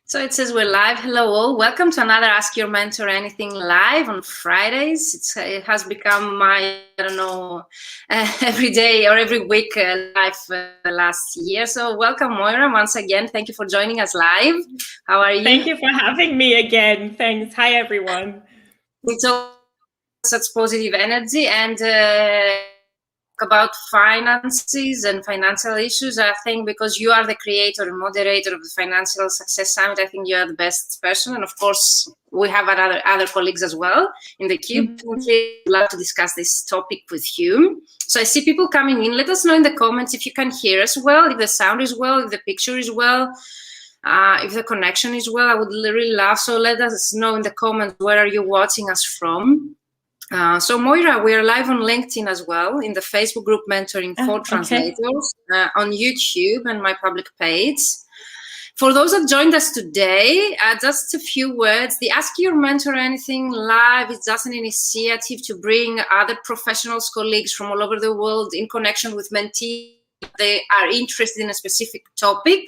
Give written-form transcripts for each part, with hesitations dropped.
So it says we're live. Hello all. Welcome to another Ask Your Mentor Anything live on Fridays. It has become my, every day or every week live last year. So welcome, Moira, once again. Thank you for joining us live. How are you? Thank you for having me again. Thanks. Hi, everyone. It's all such positive energy and about finances and financial issues. I think because you are the creator and moderator of the Financial Success Summit, I think you are the best person. And of course, we have other colleagues as well in the queue. I'd love to discuss this topic with you. So I see people coming in. Let us know in the comments if you can hear us well, if the sound is well, if the picture is well, if the connection is well. I would really love. So let us know in the comments where are you watching us from. So Moira, we are live on LinkedIn as well, in the Facebook group Mentoring for Translators, on YouTube and my public page. For those that joined us today, just a few words. The Ask Your Mentor Anything Live is just an initiative to bring other professionals, colleagues from all over the world in connection with mentees. They are interested in a specific topic.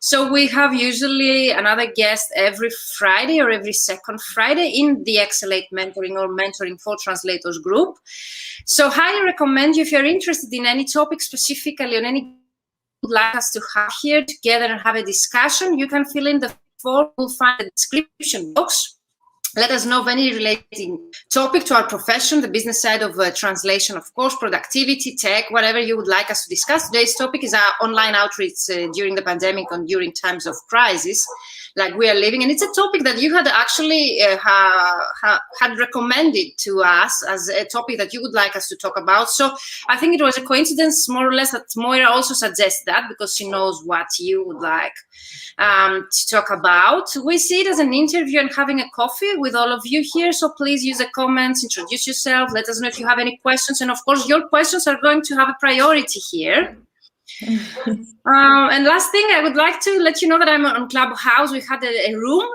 So we have usually another guest every Friday or every second Friday in the Excellate Mentoring or Mentoring for Translators group. So highly recommend you, if you're interested in any topic specifically on any you'd like us to have here together and have a discussion, you can fill in the form. We'll find the description box. Let us know of any relating topic to our profession, the business side of translation, of course, productivity, tech, whatever you would like us to discuss. Today's topic is our online outreach during the pandemic and during times of crisis like we are living. And it's a topic that you had actually had recommended to us as a topic that you would like us to talk about. So I think it was a coincidence, more or less, that Moira also suggests that because she knows what you would like to talk about. We see it as an interview and having a coffee with all of you here. So please use the comments, introduce yourself, let us know if you have any questions. And of course, your questions are going to have a priority here. And last thing, I would like to let you know that I'm on Clubhouse. We had a room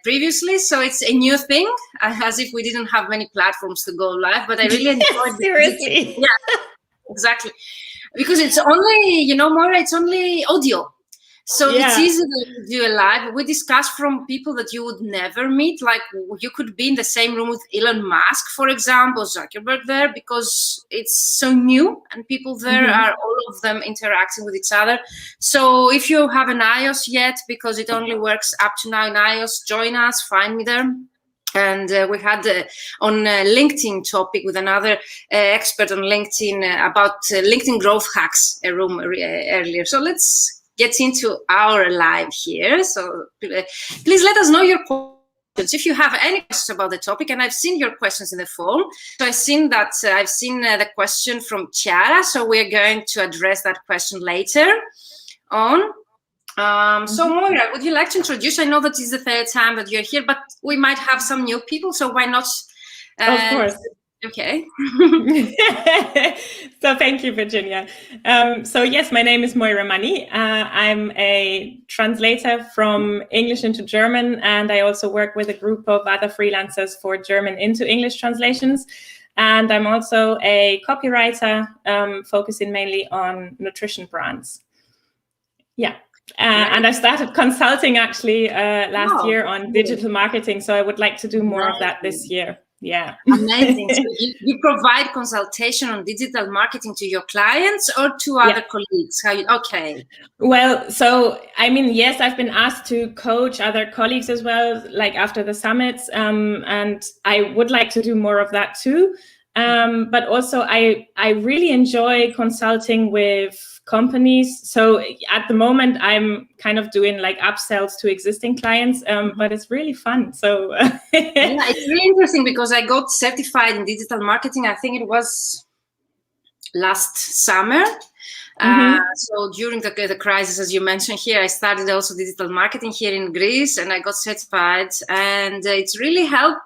previously, so it's a new thing, as if we didn't have many platforms to go live, but I really enjoyed it. Seriously. Yeah, exactly. Because it's only, Moira, it's only audio. So it's easy to do a live. We discuss from people that you would never meet. Like you could be in the same room with Elon Musk, for example, Zuckerberg there, because it's so new and people there are all of them interacting with each other. So if you have an iOS yet, because it only works up to now in iOS, join us, find me there. And we had on LinkedIn topic with another expert on LinkedIn about LinkedIn growth hacks, a room earlier. So let's get into our live here. So please let us know your questions if you have any questions about the topic. And I've seen your questions in the form. So I've seen the question from Chiara. So we're going to address that question later on. So Moira, would you like to introduce? I know that it's the third time that you're here, but we might have some new people. So why not? Of course. Okay. So thank you, Virginia. So yes, my name is Moira Monney. I'm a translator from English into German, and I also work with a group of other freelancers for German into English translations. And I'm also a copywriter, focusing mainly on nutrition brands. Yeah. And I started consulting actually last year on digital marketing. So I would like to do more of that this year. Yeah. Amazing. So you provide consultation on digital marketing to your clients or to other colleagues? Okay. Well, so, I mean, yes, I've been asked to coach other colleagues as well, like after the summits. And I would like to do more of that too. But also I really enjoy consulting with companies. So at the moment, I'm kind of doing like upsells to existing clients, but it's really fun. So yeah, it's really interesting because I got certified in digital marketing. I think it was last summer. So during the crisis, as you mentioned here, I started also digital marketing here in Greece, and I got certified, and it's really helped.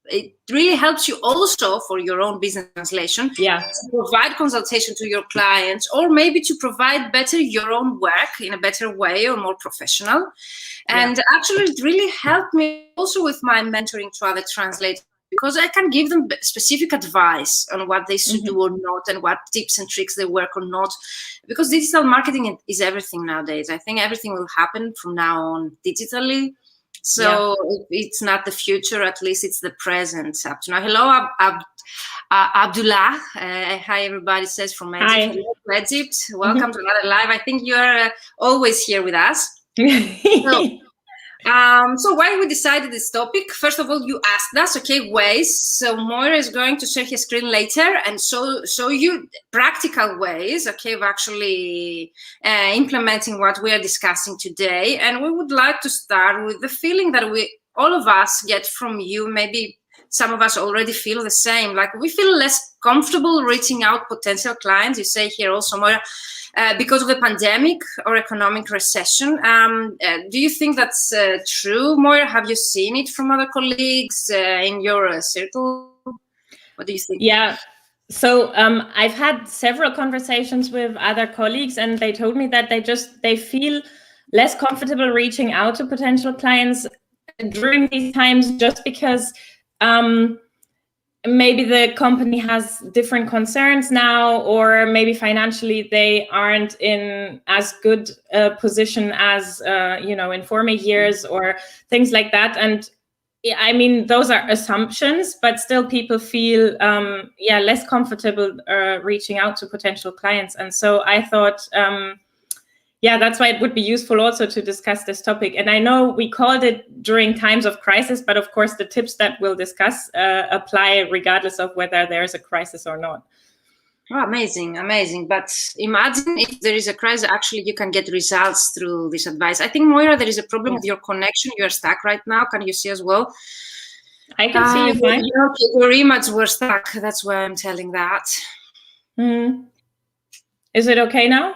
It really helps you also for your own business translation to provide consultation to your clients, or maybe to provide better your own work in a better way or more professional. And actually, it really helped me also with my mentoring to other translators because I can give them specific advice on what they should do or not, and what tips and tricks they work or not. Because digital marketing is everything nowadays. I think everything will happen from now on digitally. So it's not the future, at least it's the present up to now. Hello, Abdullah. Hi, everybody says from Egypt. Hello, Egypt. Welcome to another live. I think you're always here with us. So why we decided this topic? First of all, you asked us, okay, ways. So Moira is going to share her screen later and show you practical ways, okay, of actually implementing what we are discussing today. And we would like to start with the feeling that all of us get from you. Maybe some of us already feel the same, like we feel less comfortable reaching out potential clients. You say here also, Moira, because of the pandemic or economic recession. Do you think that's true, Moira? Have you seen it from other colleagues in your circle? What do you think? Yeah. So I've had several conversations with other colleagues, and they told me that they feel less comfortable reaching out to potential clients during these times, just because maybe the company has different concerns now, or maybe financially they aren't in as good a position as in former years, or things like that. And I mean, those are assumptions, but still people feel less comfortable reaching out to potential clients. And so I thought that's why it would be useful also to discuss this topic. And I know we called it during times of crisis, but of course the tips that we'll discuss apply regardless of whether there's a crisis or not. Oh, amazing, amazing. But imagine if there is a crisis, actually you can get results through this advice. I think, Moira, there is a problem with your connection. You're stuck right now. Can you see as well? I can see you fine. Your image were stuck. That's why I'm telling that. Is it okay now?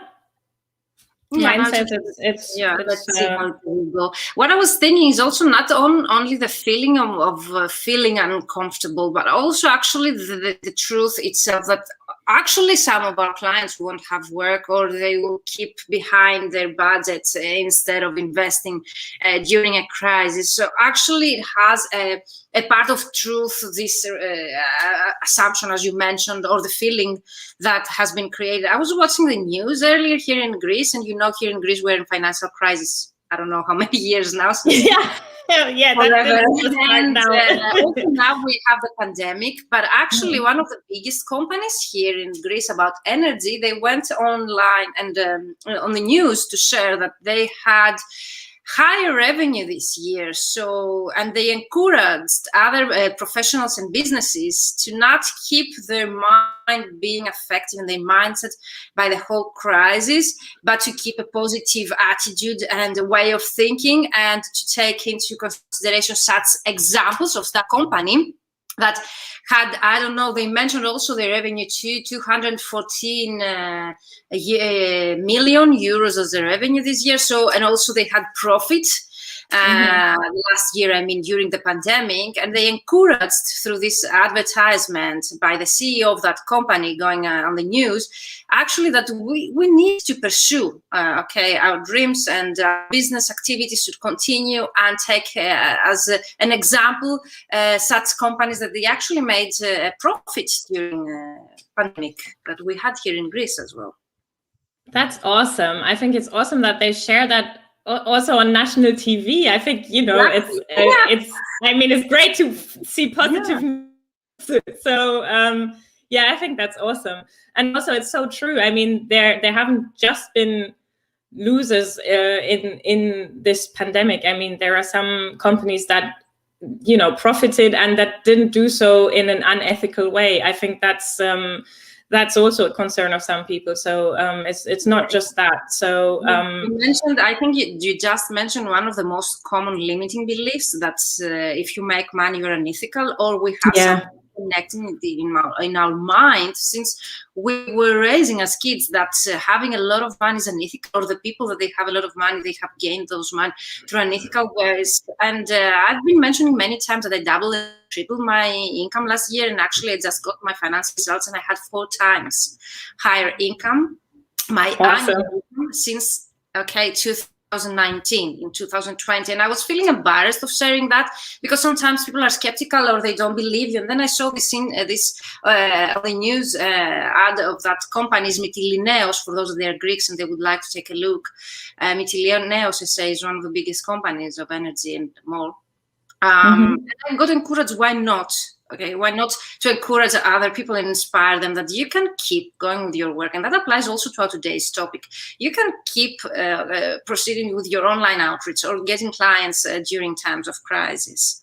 Mine says it's let's see how it will go. What I was thinking is also not only the feeling of feeling uncomfortable, but also actually the truth itself, that actually some of our clients won't have work, or they will keep behind their budgets instead of investing during a crisis. So actually it has a part of truth, this assumption, as you mentioned, or the feeling that has been created. I was watching the news earlier here in Greece, and here in Greece we're in financial crisis. I don't know how many years now. And also now we have the pandemic, but actually one of the biggest companies here in Greece about energy, they went online and on the news to share that they had higher revenue this year. So, and they encouraged other professionals and businesses to not keep their mind being affected and their mindset by the whole crisis, but to keep a positive attitude and a way of thinking, and to take into consideration such examples of that company that had, I don't know, they mentioned also the revenue to 214 million euros as the revenue this year. So, and also they had profit last year, I mean, during the pandemic, and they encouraged through this advertisement by the CEO of that company going on the news, actually that we need to pursue, our dreams, and business activities should continue, and take as an example such companies that they actually made profits during pandemic that we had here in Greece as well. That's awesome. I think it's awesome that they share that also on national TV. I think, it's great to see positive news. So I think that's awesome. And also it's so true. I mean, there haven't just been losers in this pandemic. I mean, there are some companies that profited and that didn't do so in an unethical way. I think that's also a concern of some people. So it's not just that. So you mentioned, I think you just mentioned one of the most common limiting beliefs, that's if you make money, you're unethical, or we have something connecting in our mind since we were raising as kids that having a lot of money is unethical, or the people that they have a lot of money, they have gained those money through unethical ways. And I've been mentioning many times that I doubled and tripled my income last year, and actually I just got my financial results and I had 4 times higher income, my annual income since 2000. 2019, in 2020, and I was feeling embarrassed of sharing that because sometimes people are skeptical or they don't believe you. And then I saw this in the news ad of that company is Mytilineos, for those of they are Greeks and they would like to take a look. Mytilineos SA is one of the biggest companies of energy and more. And I got encouraged, why not? Okay, why not to encourage other people and inspire them that you can keep going with your work? And that applies also to our today's topic. You can keep proceeding with your online outreach or getting clients during times of crisis.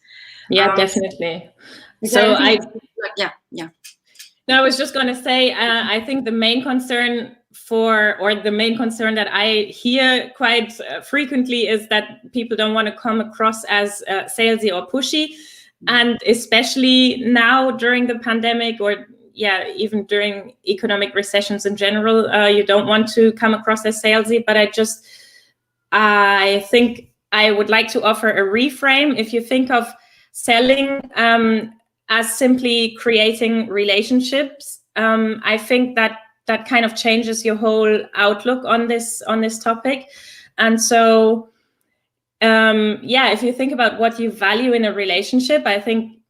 Yeah, definitely. So No, I was just going to say, I think the main concern that I hear quite frequently is that people don't want to come across as salesy or pushy. And especially now during the pandemic, or even during economic recessions in general, you don't want to come across as salesy. But I think I would like to offer a reframe. If you think of selling as simply creating relationships, I think that kind of changes your whole outlook on this topic. And so if you think about what you value in a relationship, I think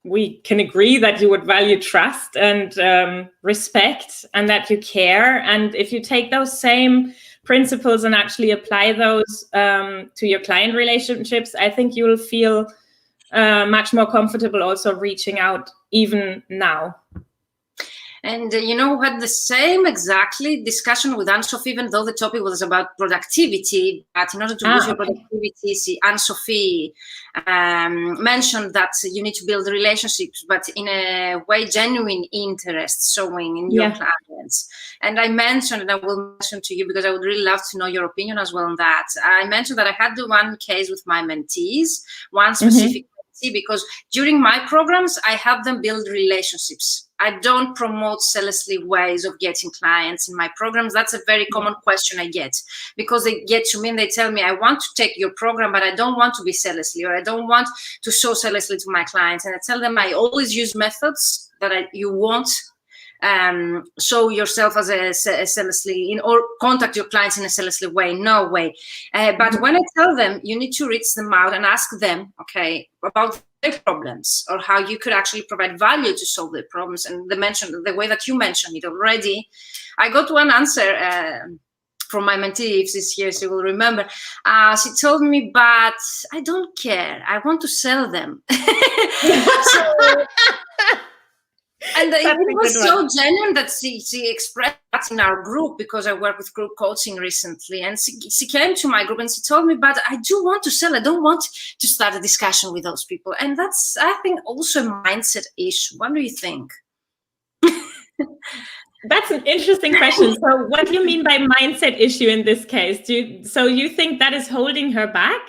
we can agree that you would value trust and respect, and that you care. And if you take those same principles and actually apply those to your client relationships, I think you will feel much more comfortable also reaching out even now. And we had the same exactly discussion with Anne-Sophie, even though the topic was about productivity. But in order to boost your productivity, Anne-Sophie mentioned that you need to build relationships, but in a way, genuine interest showing in your clients. And I mentioned, and I will mention to you because I would really love to know your opinion as well on that. I mentioned that I had the one case with my mentees, one specific mentee, because during my programs, I help them build relationships. I don't promote selflessly ways of getting clients in my programs. That's a very common question I get, because they get to me and they tell me, I want to take your program, but I don't want to be selflessly, or I don't want to show selflessly to my clients. And I tell them I always use methods that you won't show yourself as a selflessly or contact your clients in a selflessly way. No way. But when I tell them, you need to reach them out and ask them, okay, about their problems, or how you could actually provide value to solve their problems. And they mentioned the way that you mentioned it already. I got one answer from my mentee, if she's here, she will remember. She told me, but I don't care. I want to sell them. And it was so genuine that she expressed that in our group, because I work with group coaching recently. And she came to my group and she told me, but I do want to sell. I don't want to start a discussion with those people. And that's, I think, also a mindset issue. What do you think? That's an interesting question. So what do you mean by mindset issue in this case? So you think that is holding her back?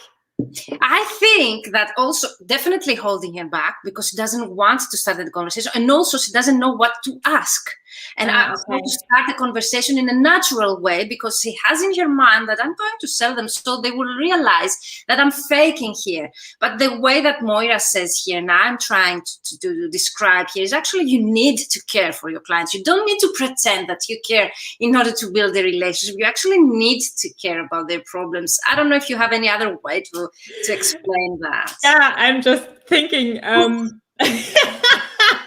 I think that also definitely holding her back, because she doesn't want to start the conversation, and also she doesn't know what to ask. And I want to start the conversation in a natural way, because she has in her mind that I'm going to sell them, so they will realize that I'm faking here. But the way that Moira says here, and I'm trying to describe here, is actually you need to care for your clients. You don't need to pretend that you care in order to build a relationship. You actually need to care about their problems. I don't know if you have any other way to explain that. Yeah, I'm just thinking.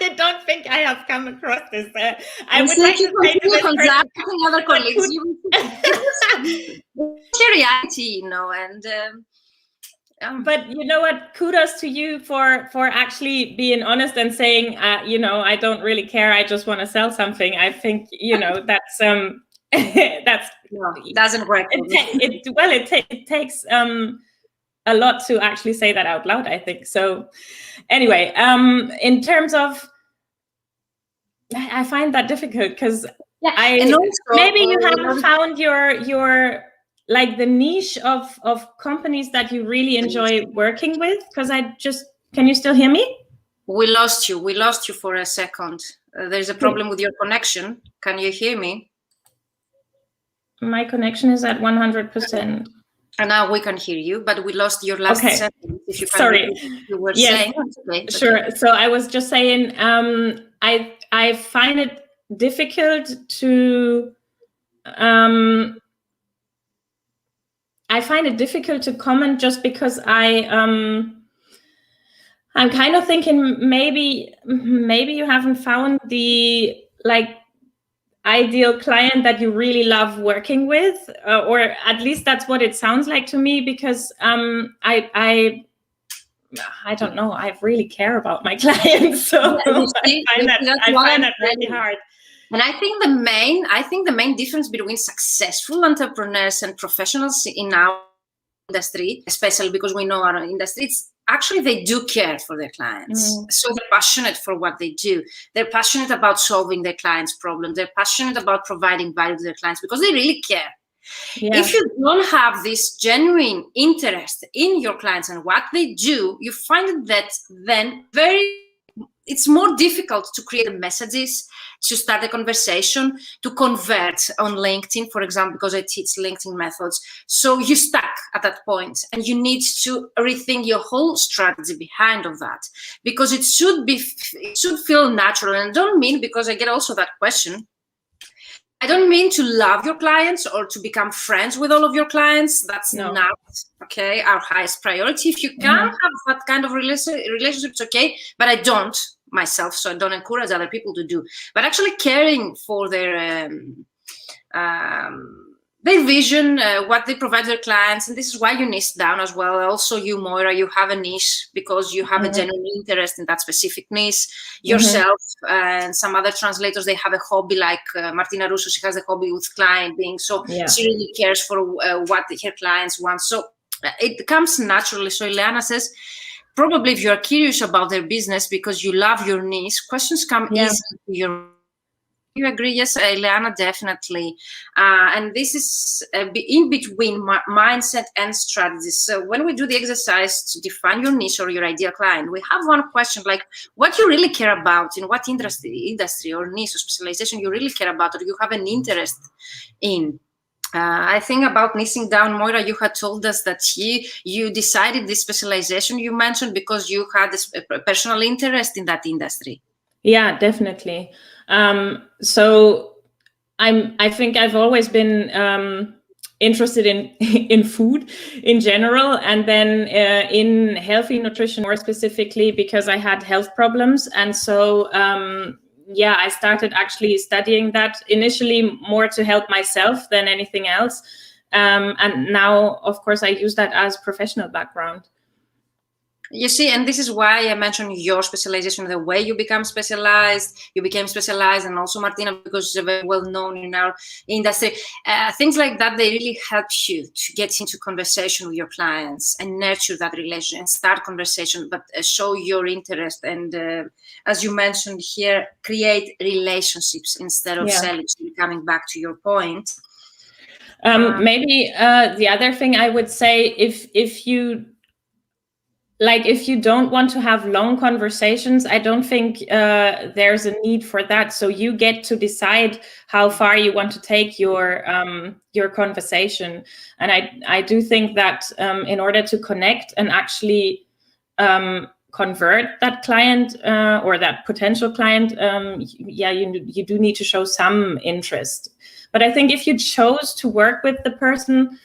I don't think I have come across this. I would like to say to this person, other colleagues, reality, and. But you know what? Kudos to you for actually being honest and saying, I don't really care. I just want to sell something. I think that's that's doesn't work. It takes a lot to actually say that out loud, I think. So anyway, in terms of, I find that difficult, because maybe you haven't found your like the niche of companies that you really enjoy working with. Because can you still hear me? We lost you for a second. There's a problem with your connection. Can you hear me? My connection is at 100%. And now we can hear you, but we lost your last sentence. If you can Sorry. You were saying. Okay, sure. Okay. So I was just saying, I find it difficult to. I find it difficult to comment just because I'm kind of thinking maybe you haven't found the ideal client that you really love working with, or at least that's what it sounds like to me, because I don't know, I really care about my clients, so I find that really hard. And I think the main difference between successful entrepreneurs and professionals in our industry, especially because we know our industry, it's actually they do care for their clients. So they're passionate for what they do. They're passionate about solving their clients' problems. They're passionate about providing value to their clients because they really care. Yeah. If you don't have this genuine interest in your clients and what they do, you find that then it's more difficult to create the messages, to start a conversation, to convert on LinkedIn, for example, because I teach LinkedIn methods. So you're stuck at that point and you need to rethink your whole strategy behind of that, because it should feel natural. And I don't mean, because I get also that question, I don't mean to love your clients or to become friends with all of your clients. That's not, okay, our highest priority. If you can have that kind of relationships, okay, but I don't myself, so I don't encourage other people to do. But actually caring for their vision, what they provide their clients, and this is why you niche down as well. Also, you, Moira, you have a niche because you have a genuine interest in that specific niche. Yourself and some other translators, they have a hobby, like Martina Russo, she has a hobby with client being, so she really cares for what her clients want. So it comes naturally. So Ileana says, probably if you're curious about their business because you love your niche, questions come easy to your. You agree? Yes, Ileana, definitely. And this is in between mindset and strategies. So when we do the exercise to define your niche or your ideal client, we have one question like what you really care about, in what industry or niche or specialization you really care about or you have an interest in. I think about niching down, Moira, you had told us that you decided this specialization you mentioned because you had a personal interest in that industry. Yeah, definitely. So I think I've always been interested in food in general, and then in healthy nutrition more specifically because I had health problems, and so I started actually studying that initially more to help myself than anything else, and now of course I use that as professional background. You see, and this is why I mentioned your specialization, the way you became specialized, and also Martina, because she's very well known in our industry. Things like that, they really help you to get into conversation with your clients and nurture that relationship and start conversation, but show your interest. And as you mentioned here, create relationships instead of selling. So coming back to your point. Maybe the other thing I would say, if you don't want to have long conversations, I don't think there's a need for that. So you get to decide how far you want to take your conversation. And I do think that in order to connect and actually convert that client or that potential client, you do need to show some interest. But I think if you chose to work with the person,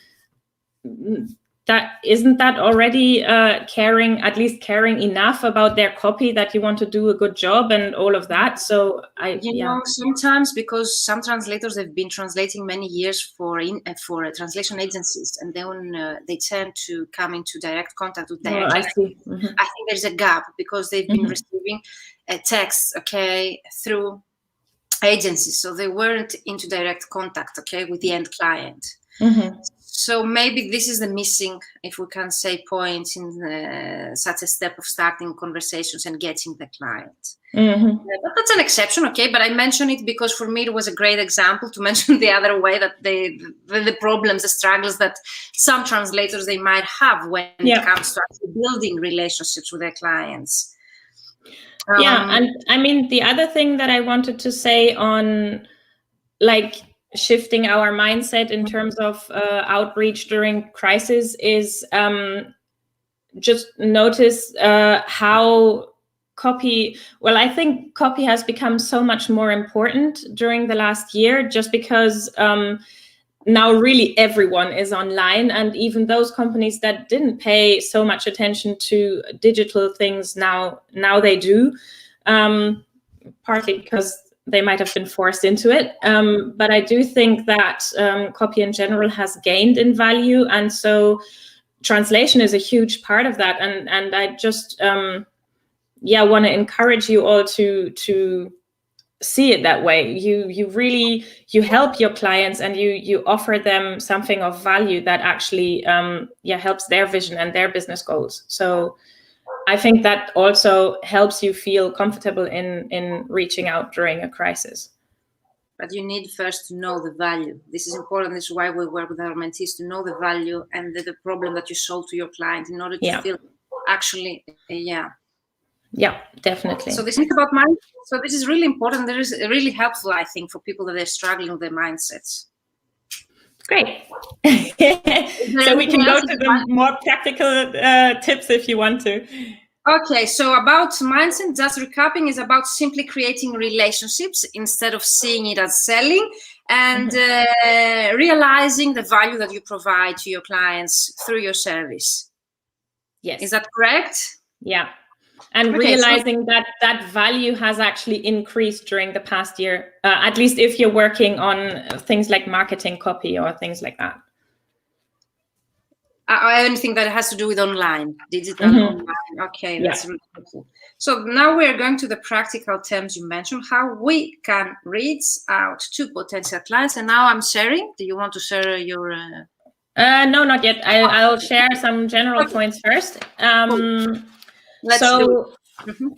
isn't that already caring enough about their copy that you want to do a good job and all of that? So know, sometimes because some translators have been translating many years for translation agencies, and then they tend to come into direct contact with direct. I see. I think there's a gap because they've been receiving texts, through agencies, so they weren't into direct contact, with the end client. So maybe this is the missing, if we can say, point in such a step of starting conversations and getting the client. But that's an exception, but I mention it because for me it was a great example to mention the other way, that the problems, the struggles that some translators they might have when it comes to actually building relationships with their clients. And I mean, the other thing that I wanted to say on shifting our mindset in terms of outreach during crisis is just notice how I think copy has become so much more important during the last year, just because now really everyone is online, and even those companies that didn't pay so much attention to digital things now they do, partly because they might have been forced into it. But I do think that copy in general has gained in value, and so translation is a huge part of that. And I just want to encourage you all to see it that way. You help your clients, and you offer them something of value that actually helps their vision and their business goals. So I think that also helps you feel comfortable in reaching out during a crisis. But you need first to know the value. This is important. This is why we work with our mentees, to know the value and the problem that you solve to your client in order to feel actually, Yeah, definitely. So this is about mindset. So this is really important. That is really helpful, I think, for people that are struggling with their mindsets. Great. So we can go to the more practical tips if you want to. Okay, so about mindset, just recapping, is about simply creating relationships instead of seeing it as selling, and realizing the value that you provide to your clients through your service. Yes. Is that correct? Yeah. And realizing that value has actually increased during the past year, at least if you're working on things like marketing copy or things like that. Anything that has to do with online, digital online. Okay, that's really helpful. So now we're going to the practical terms you mentioned, how we can reach out to potential clients. And now I'm sharing. Do you want to share your... No, not yet. I'll share some general points first. Let's do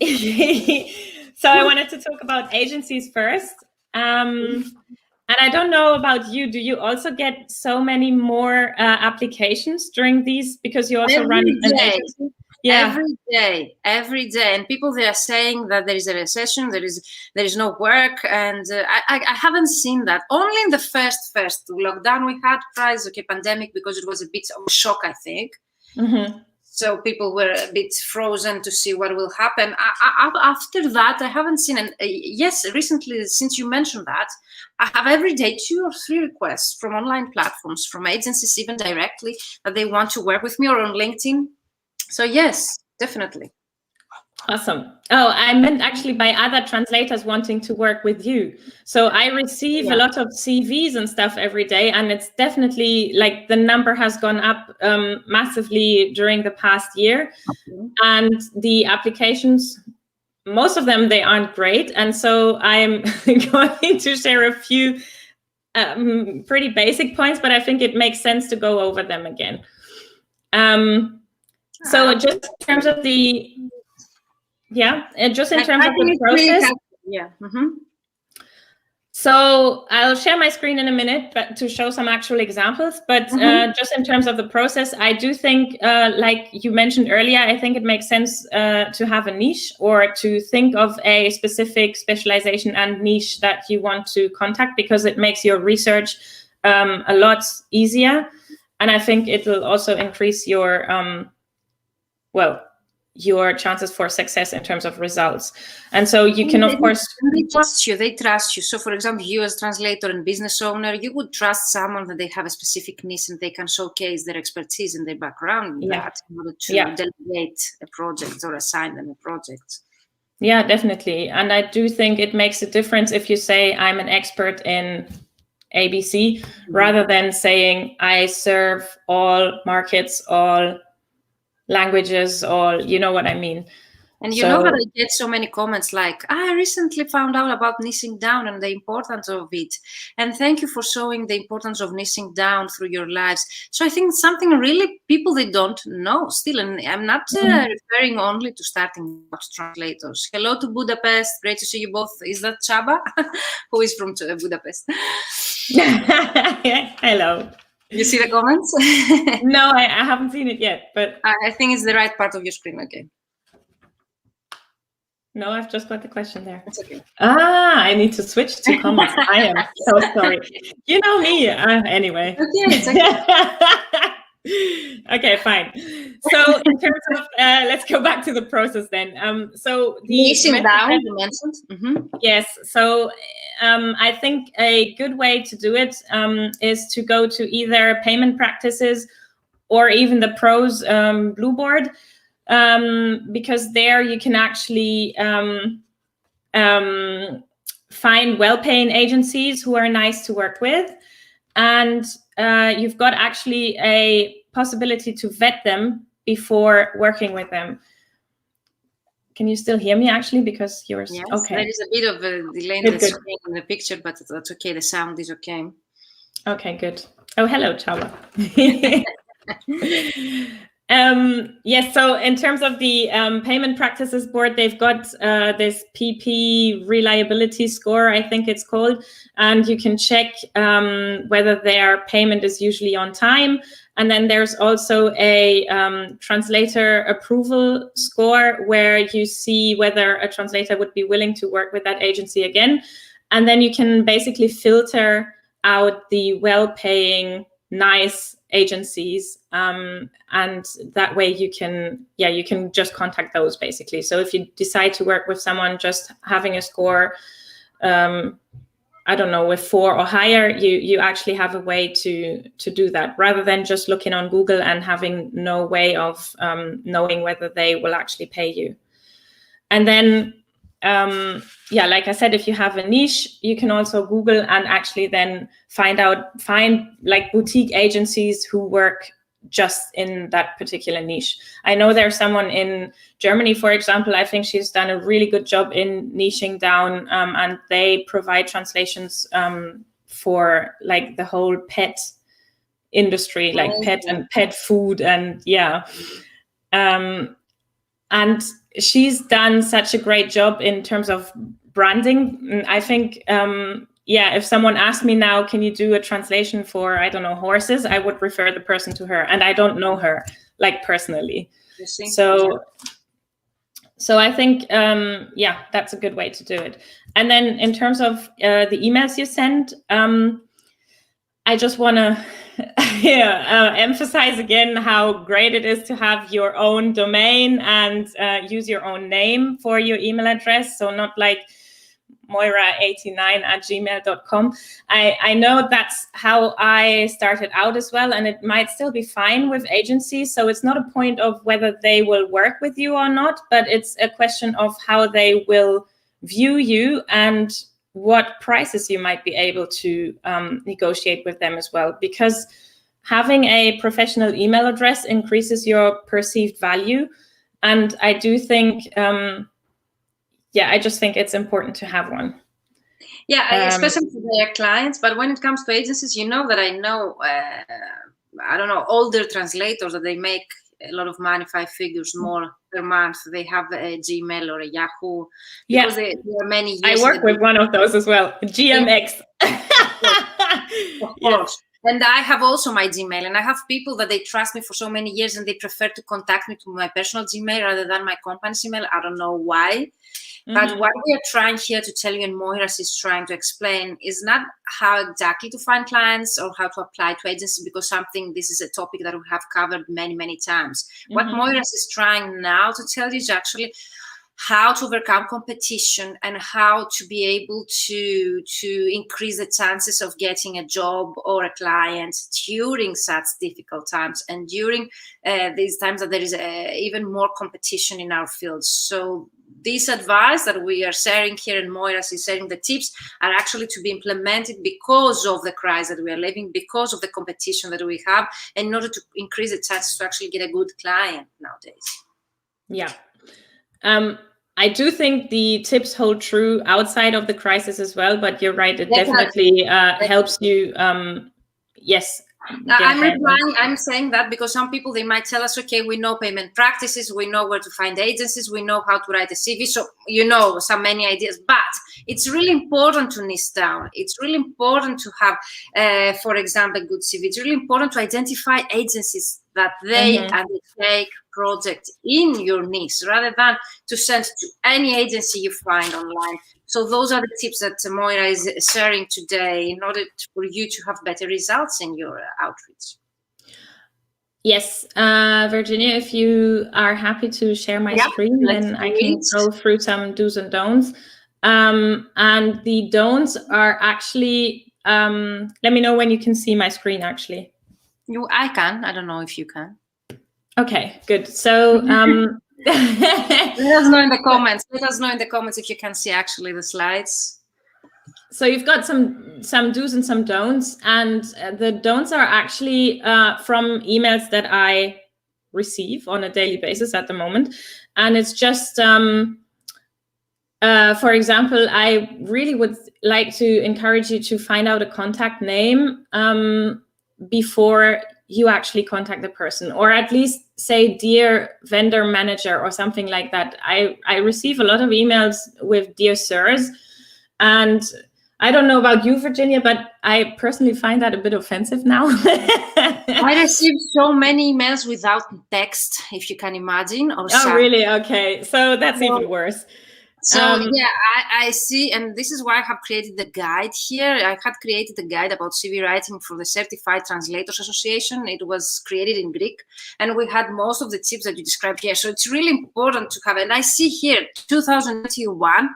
it. So I wanted to talk about agencies first. And I don't know about you. Do you also get so many more applications during these, because you also run an agency? Yeah, every day, and people, they are saying that there is a recession, there is no work, and I haven't seen that. Only in the first lockdown we had, pandemic, because it was a bit of a shock, I think. So people were a bit frozen to see what will happen. After that, I haven't seen. And yes, recently, since you mentioned that, I have every day 2 or 3 requests from online platforms, from agencies, even directly, that they want to work with me, or on LinkedIn. So yes, definitely. Awesome. Oh, I meant actually by other translators wanting to work with you. So I receive a lot of CVs and stuff every day, and it's definitely like the number has gone up massively during the past year. And the applications, most of them, they aren't great. And so I'm going to share a few pretty basic points, but I think it makes sense to go over them again. So just in terms of the... just in terms of the process. So I'll share my screen in a minute, but to show some actual examples. But just in terms of the process, I do think, like you mentioned earlier, I think it makes sense to have a niche, or to think of a specific specialization and niche that you want to contact, because it makes your research a lot easier. And I think it will also increase your, your chances for success in terms of results. And so you can, of course... They trust you. So for example, you as translator and business owner, you would trust someone that they have a specific niche and they can showcase their expertise and their background in that, in order to delegate a project or assign them a project. Yeah, definitely. And I do think it makes a difference if you say, I'm an expert in ABC, rather than saying, I serve all markets, all languages, all, you know what I mean. And you know how I get so many comments like, I recently found out about niching down and the importance of it. And thank you for showing the importance of niching down through your lives. So I think something really people, they don't know still. And I'm not referring only to starting translators. Hello to Budapest. Great to see you both. Is that Chaba? Who is from Budapest? Hello. You see the comments? No, I haven't seen it yet, but I think it's the right part of your screen. Okay. No, I've just got the question there. It's okay. I need to switch to comments. I am so sorry. You know me. Anyway. Okay, it's okay. Okay, fine. So in terms of, let's go back to the process then. So the niching down, you mentioned. Mm-hmm. Yes. So I think a good way to do it is to go to either payment practices or even the pros blue board, because there you can actually find well-paying agencies who are nice to work with, and you've got actually a possibility to vet them before working with them. Can you still hear me actually? Because yours, yes, okay. There is a bit of a delay in the screen in the picture, but that's okay. The sound is okay. Okay, good. Oh, hello, Chava. Yes, so in terms of the payment practices board, they've got this PP reliability score, I think it's called, and you can check whether their payment is usually on time. And then there's also a translator approval score where you see whether a translator would be willing to work with that agency again. And then you can basically filter out the well-paying, nice agencies, and that way you can just contact those basically. So if you decide to work with someone just having a score, I don't know, with 4 or higher, you actually have a way to do that, rather than just looking on Google and having no way of knowing whether they will actually pay you. And then like I said, if you have a niche, you can also Google and actually then find like boutique agencies who work just in that particular niche. I know there's someone in Germany, for example, I think she's done a really good job in niching down, and they provide translations for like the whole pet industry, like pet and pet food, and and she's done such a great job in terms of branding. I think, if someone asked me now, can you do a translation for, I don't know, horses, I would refer the person to her, and I don't know her like personally. So I think, that's a good way to do it. And then in terms of the emails you send, I just want to emphasize again how great it is to have your own domain and use your own name for your email address. So not like moira89@gmail.com. I know that's how I started out as well, and it might still be fine with agencies. So it's not a point of whether they will work with you or not, but it's a question of how they will view you and what prices you might be able to negotiate with them as well. Because having a professional email address increases your perceived value. And I do think, I just think it's important to have one. Yeah, especially for their clients. But when it comes to agencies, you know that I know, I don't know, older translators that they make a lot of money, 5 figures more per month. They have a Gmail or a Yahoo. Because they are many years. I work with one of those as well, GMX. Of course. And I have also my Gmail, and I have people that they trust me for so many years and they prefer to contact me to my personal Gmail rather than my company's email. I don't know why. But what we are trying here to tell you, and Moira is trying to explain, is not how exactly to find clients or how to apply to agencies, because this is a topic that we have covered many, many times. What Moira is trying now to tell you is actually how to overcome competition and how to be able to increase the chances of getting a job or a client during such difficult times and during these times that there is even more competition in our field. So this advice that we are sharing here, and Moira is sharing the tips, are actually to be implemented because of the crisis that we are living, because of the competition that we have, and in order to increase the chances to actually get a good client nowadays. Yeah. I do think the tips hold true outside of the crisis as well, but you're right, it definitely helps you. Yes. I'm saying that because some people, they might tell us, okay, we know payment practices, we know where to find agencies, we know how to write a CV, so so many ideas, but it's really important to niche down. It's really important to have, for example, a good CV. It's really important to identify agencies that they undertake projects in your niche rather than to send to any agency you find online. So those are the tips that Moira is sharing today in order for you to have better results in your outreach. Yes, Virginia, if you are happy to share my screen, then I can go through some do's and don'ts. And the don'ts are actually, let me know when you can see my screen, actually. I can. I don't know if you can. Okay, good. So let us know in the comments. Let us know in the comments if you can see actually the slides. So you've got some do's and some don'ts, and the don'ts are actually from emails that I receive on a daily basis at the moment, and it's just for example, I really would like to encourage you to find out a contact name before you actually contact the person, or at least say dear vendor manager or something like that. I receive a lot of emails with dear sirs, and I don't know about you, Virginia, but I personally find that a bit offensive now. I received so many emails without text, if you can imagine. Or really? Okay, so that's even worse. So yeah, I see, and this is why I have created the guide here. I had created a guide about CV writing for the Certified Translators Association. It was created in Greek, and we had most of the tips that you described here. So it's really important to have, and I see here 2021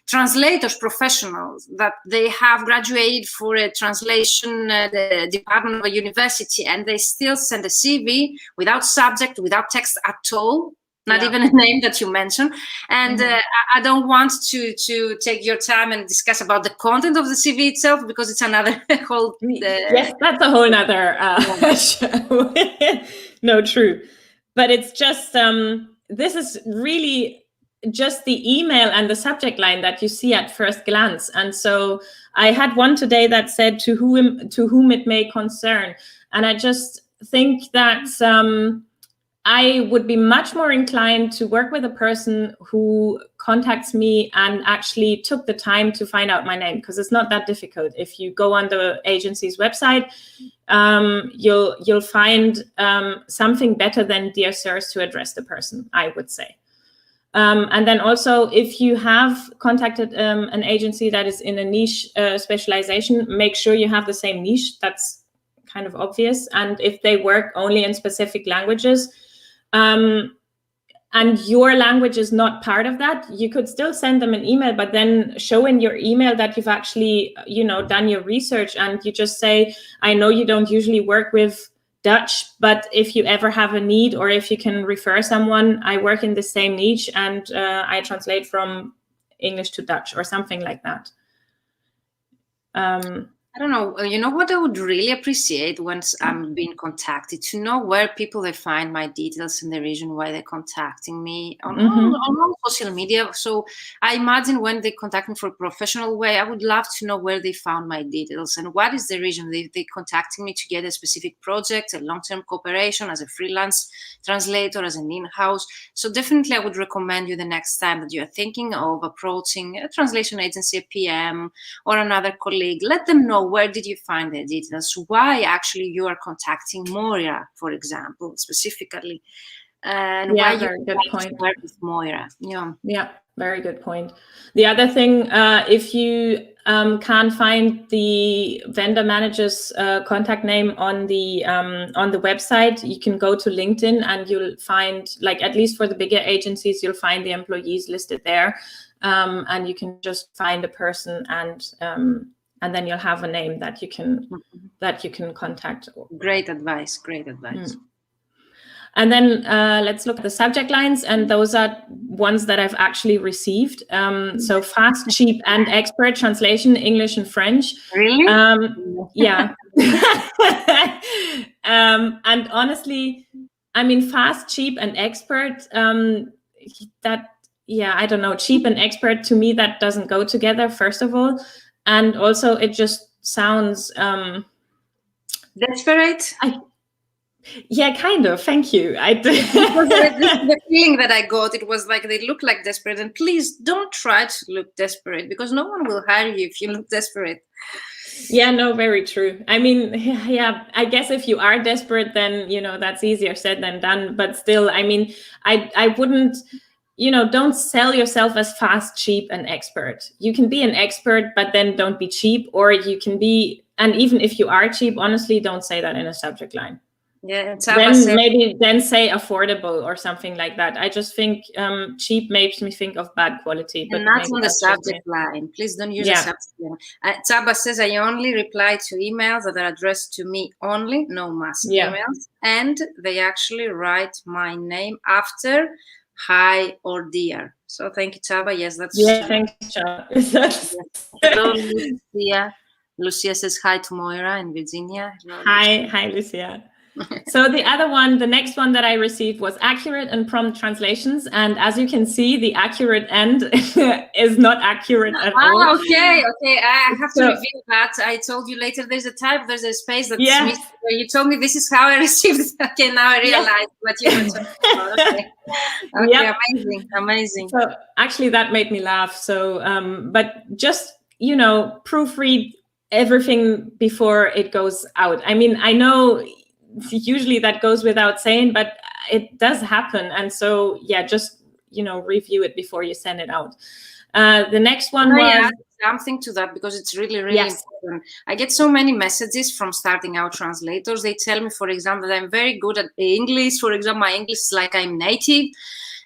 translators professionals that they have graduated for a translation the department of a university, and they still send a CV without subject, without text at all. Not even a name that you mentioned. And I don't want to take your time and discuss about the content of the CV itself, because it's another whole... yes, that's a whole other show. No, true. But it's just, this is really just the email and the subject line that you see at first glance. And so I had one today that said, to whom it may concern. And I just think that... I would be much more inclined to work with a person who contacts me and actually took the time to find out my name, because it's not that difficult. If you go on the agency's website, you'll find something better than dear sirs to address the person, I would say. And then also, if you have contacted an agency that is in a niche specialization, make sure you have the same niche. That's kind of obvious. And if they work only in specific languages, and your language is not part of that, you could still send them an email, but then show in your email that you've actually, done your research, and you just say, I know you don't usually work with Dutch, but if you ever have a need, or if you can refer someone, I work in the same niche, and I translate from English to Dutch, or something like that. I don't know. You know what I would really appreciate once I'm being contacted, to know where people they find my details and the reason why they're contacting me on all social media. So I imagine when they contact me for a professional way, I would love to know where they found my details and what is the reason they contacting me to get a specific project, a long-term cooperation as a freelance translator, as an in-house. So definitely I would recommend you the next time that you're thinking of approaching a translation agency, a PM, or another colleague, let them know where did you find the details, why actually you are contacting Moira, for example, specifically, and why you work with Moira. Yeah, very good point. The other thing, if you can't find the vendor manager's contact name on the website, you can go to LinkedIn, and you'll find, like, at least for the bigger agencies, you'll find the employees listed there, and you can just find a person, and then you'll have a name that you can contact. Great advice. Great advice. And then let's look at the subject lines, and those are ones that I've actually received. So fast, cheap, and expert translation, English and French. Really? Yeah. And honestly, I mean, fast, cheap, and expert, I don't know, cheap and expert, to me, that doesn't go together, first of all. And also, it just sounds... desperate? Yeah, kind of. Thank you. The feeling that I got, it was like they look like desperate, and please don't try to look desperate, because no one will hire you if you look desperate. Yeah, no, very true. I mean, yeah, I guess if you are desperate, then, that's easier said than done. But still, I mean, I wouldn't, don't sell yourself as fast, cheap, and expert. You can be an expert, but then don't be cheap, or you can be, and even if you are cheap, honestly, don't say that in a subject line. Yeah, then say affordable or something like that. I just think cheap makes me think of bad quality, but and not on the subject line. Please don't use a subject line. Taba says, I only reply to emails that are addressed to me only, no mass emails, and they actually write my name after hi or dear. So thank you, Taba. Yes, that's thank you, Taba. Hello, Lucia. Lucia says hi to Moira in Virginia. Hello, hi, Lucia. So the next one that I received was accurate and prompt translations. And as you can see, the accurate end is not accurate at all. Okay. I have to reveal that. I told you later, there's a space that's missing. You told me this is how I received it. Okay, now I realize what you were talking about. Okay, amazing. So actually that made me laugh. So, but just, proofread everything before it goes out. I mean, I know usually that goes without saying, but it does happen. And so, just, review it before you send it out. The next one was something to that, because it's really, really important. I get so many messages from starting out translators. They tell me, for example, that I'm very good at English. For example, my English is like I'm native.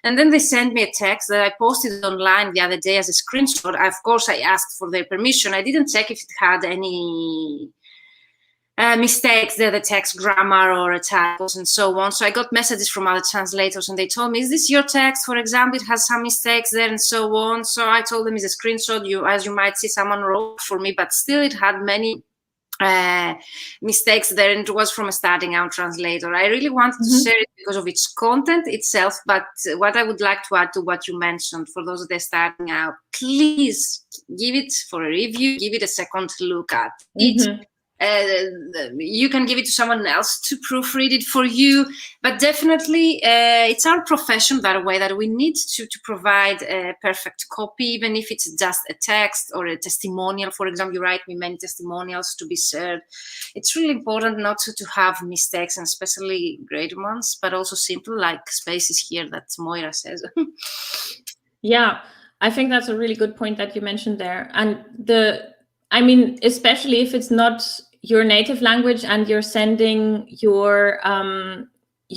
And then they send me a text that I posted online the other day as a screenshot. Of course, I asked for their permission. I didn't check if it had any mistakes there, the text grammar or typos and so on. So I got messages from other translators and they told me, is this your text? For example, it has some mistakes there and so on. So I told them it's a screenshot. As you might see, someone wrote for me, but still it had many mistakes there, and it was from a starting out translator. I really wanted to share it because of its content itself, but what I would like to add to what you mentioned, for those that are starting out, please give it for a review, give it a second look at it. You can give it to someone else to proofread it for you, but definitely it's our profession that way, that we need to provide a perfect copy, even if it's just a text or a testimonial. For example, you write me many testimonials to be shared. It's really important not to have mistakes, and especially great ones, but also simple, like spaces here that Moira says. I think that's a really good point that you mentioned there. And especially if it's not your native language and you're sending your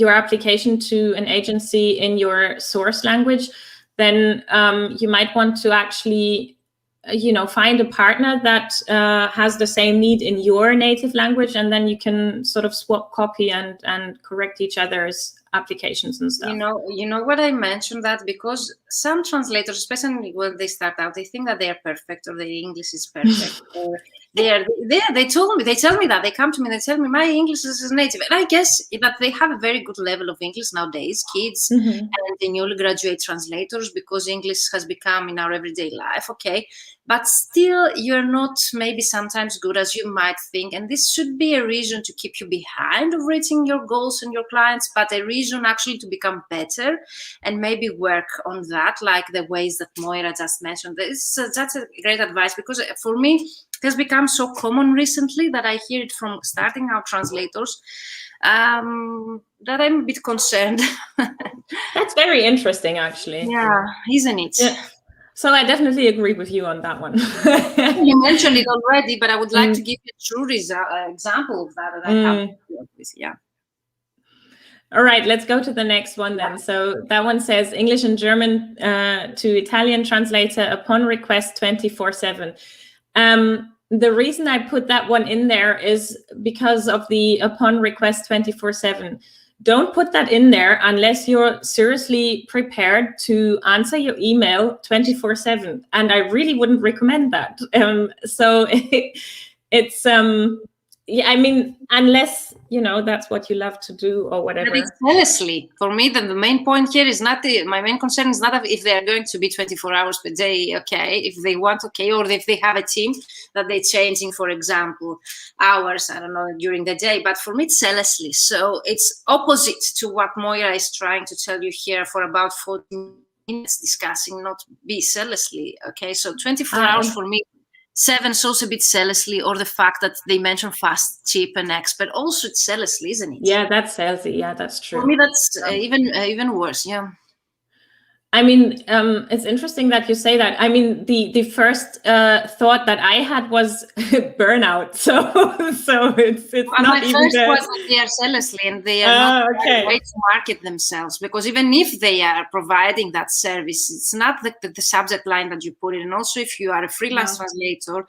application to an agency in your source language, then you might want to actually, find a partner that has the same need in your native language, and then you can sort of swap copy and correct each other's applications and stuff. You know what I mentioned that because some translators, especially when they start out, they think that they are perfect or their English is perfect. Or they tell me that they come to me and they tell me my English is native, and I guess that they have a very good level of English nowadays, kids and the newly graduate translators, because English has become in our everyday life. Okay, but still you're not maybe sometimes good as you might think, and this should be a reason to keep you behind of reaching your goals and your clients, but a reason actually to become better and maybe work on that, like the ways that Moira just mentioned. That's a great advice, because for me it has become so common recently that I hear it from starting out translators that I'm a bit concerned. That's very interesting, actually. Yeah, isn't it? Yeah. So I definitely agree with you on that one. You mentioned it already, but I would like to give you a true example of that I have worked with. Yeah. All right, let's go to the next one then. So that one says English and German to Italian translator upon request 24/7. The reason I put that one in there is because of the upon request 24/7. Don't put that in there unless you're seriously prepared to answer your email 24/7. And I really wouldn't recommend that. So it's unless that's what you love to do or whatever. But it's zealously. For me, the main point here is not my main concern is not if they're going to be 24 hours per day, okay, if they want, okay, or if they have a team that they're changing, for example, hours, I don't know, during the day. But for me, it's zealously. So it's opposite to what Moira is trying to tell you here for about 40 minutes discussing, not be zealously, okay? So 24 hours for me. 7 shows a bit zealously, or the fact that they mention fast, cheap, and expert. Also, it's zealously, isn't it? Yeah, that's salesy. Yeah, that's true. For me, that's even worse. Yeah. I mean, it's interesting that you say that. I mean, the first thought that I had was burnout. So it's Well, not my even first the. was that they are sellously and they are not the right Okay. way to market themselves, because even if they are providing that service, it's not the subject line that you put in. And also, if you are a freelance translator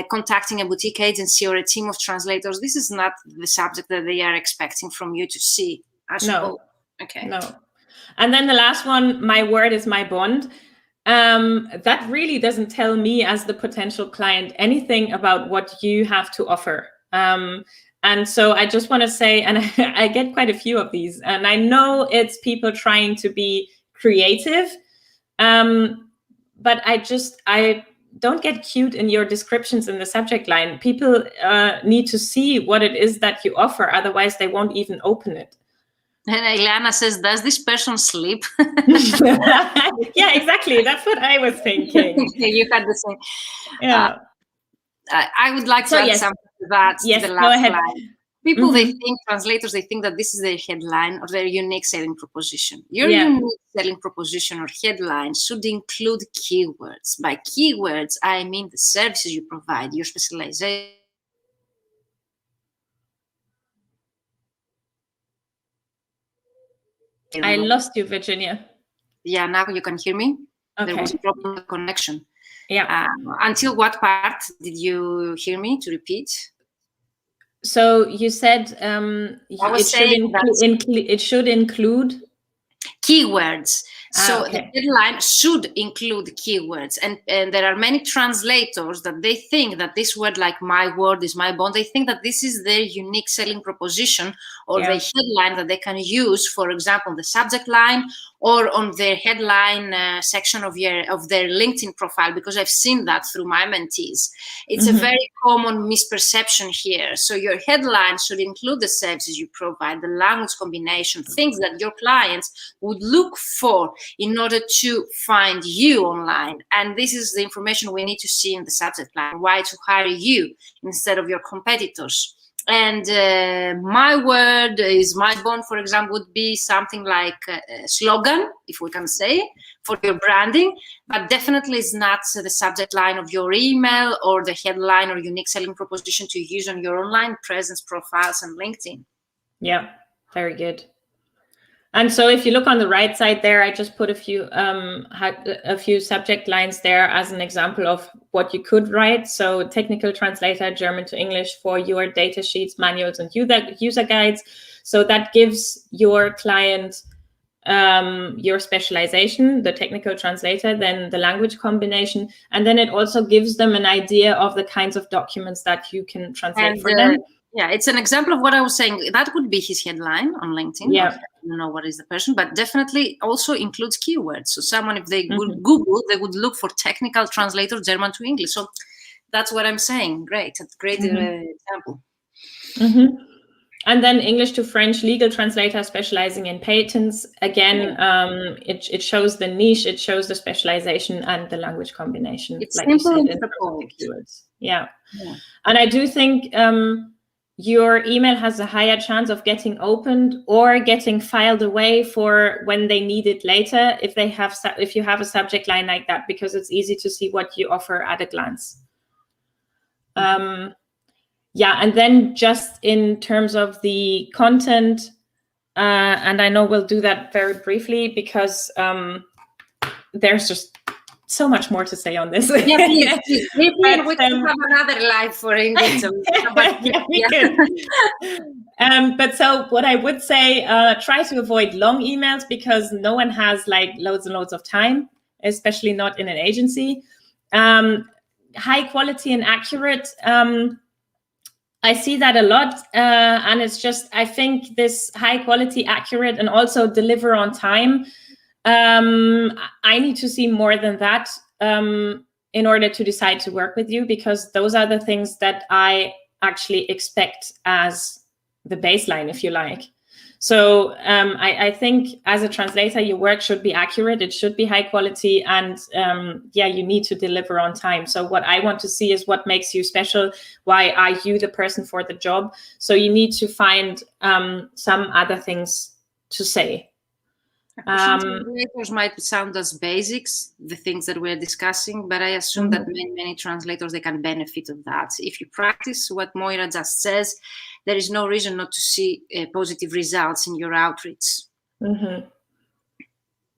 contacting a boutique agency or a team of translators, this is not the subject that they are expecting from you to see, I suppose. Okay. No. And then the last one, my word is my bond. That really doesn't tell me as the potential client anything about what you have to offer. And so I just want to say, and I get quite a few of these, and I know it's people trying to be creative, but I don't get cute in your descriptions in the subject line. People need to see what it is that you offer, otherwise they won't even open it. And Ileana says, does this person sleep? Yeah, exactly. That's what I was thinking. You had the same. Yeah. I would like to add something to that. Yes, the go last ahead. line. People, they think, translators, they think that this is their headline or their unique selling proposition. Your unique selling proposition or headline should include keywords. By keywords, I mean the services you provide, your specialization. I lost you, Virginia. Yeah, now you can hear me. Okay. There was a problem with connection. Yeah. Until what part did you hear me to repeat? So you said it should include keywords. So the headline should include keywords. And there are many translators that they think that this word, like my word is my bond, they think that this is their unique selling proposition or the headline that they can use, for example, the subject line or on their headline section of their LinkedIn profile, because I've seen that through my mentees. It's a very common misperception here. So your headline should include the services you provide, the language combination, things that your clients would look for in order to find you online. And this is the information we need to see in the subject line, why to hire you instead of your competitors. And my word is my bond, for example, would be something like a slogan, if we can say, for your branding, but definitely is not the subject line of your email or the headline or unique selling proposition to use on your online presence, profiles, and LinkedIn. Yeah, very good. And so if you look on the right side there, I just put a few subject lines there as an example of what you could write. So technical translator, German to English for your data sheets, manuals, and user guides. So that gives your client your specialization, the technical translator, then the language combination. And then it also gives them an idea of the kinds of documents that you can translate for them. Yeah, it's an example of what I was saying. That would be his headline on LinkedIn. Yeah. I don't know what is the person, but definitely also includes keywords. So someone, if they would Google, they would look for technical translator, German to English. So that's what I'm saying. Great. That's a great example. And then English to French legal translator specializing in patents. Again, it shows the niche, it shows the specialization and the language combination. It's like simple and keywords. Yeah. And I do think your email has a higher chance of getting opened or getting filed away for when they need it later if you have a subject line like that, because it's easy to see what you offer at a glance. Yeah, and then just in terms of the content, and I know we'll do that very briefly because there's just so much more to say on this. Yeah, please. We can have another live for English. But so what I would say, try to avoid long emails because no one has like loads and loads of time, especially not in an agency. High quality and accurate. I see that a lot, and it's just, I think this high quality, accurate, and also deliver on time. I need to see more than that in order to decide to work with you, because those are the things that I actually expect as the baseline, if you like. So I think as a translator, your work should be accurate, it should be high quality, and you need to deliver on time. So what I want to see is what makes you special. Why are you the person for the job? So you need to find some other things to say. Translators might sound as basics, the things that we're discussing, but I assume that many translators, they can benefit of that. If you practice what Moira just says, there is no reason not to see positive results in your outreach.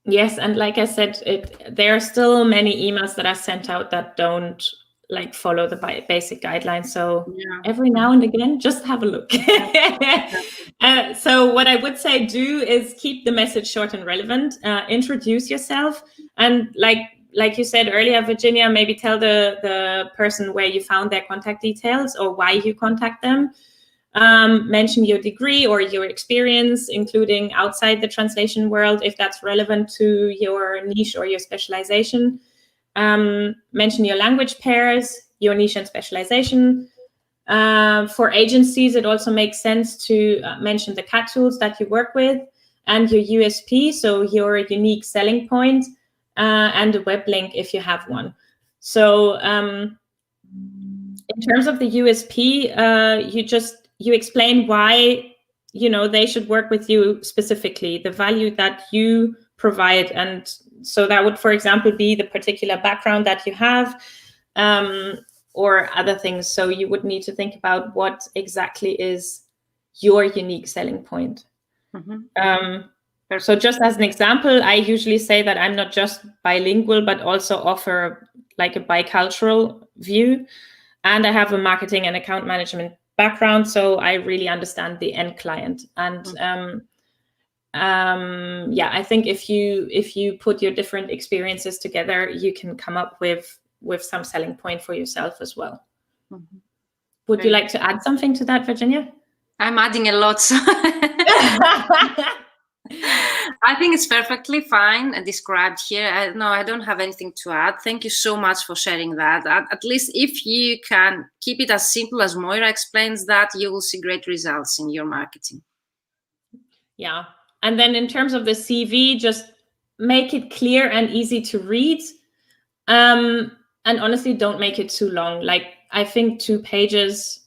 Yes, and like I said, there are still many emails that are sent out that don't like follow the basic guidelines. So every now and again, just have a look. So what I would say do is keep the message short and relevant. Introduce yourself, and like you said earlier, Virginia, maybe tell the person where you found their contact details or why you contact them. Mention your degree or your experience, including outside the translation world, if that's relevant to your niche or your specialization. Mention your language pairs, your niche and specialization. For agencies, it also makes sense to mention the CAT tools that you work with and your USP, so your unique selling point, and a web link if you have one. So in terms of the USP, you explain why, they should work with you specifically, the value that you provide. And so that would, for example, be the particular background that you have, or other things. So you would need to think about what exactly is your unique selling point. So just as an example, I usually say that I'm not just bilingual, but also offer like a bicultural view. And I have a marketing and account management background, so I really understand the end client. And I think if you put your different experiences together, you can come up with some selling point for yourself as well. Would you like to add something to that, Virginia? I'm adding a lot. So I think it's perfectly fine and described here. I don't have anything to add. Thank you so much for sharing that. At least if you can keep it as simple as Moira explains that, you will see great results in your marketing. Yeah. And then in terms of the CV, just make it clear and easy to read. And honestly, don't make it too long. Like, I think 2 pages.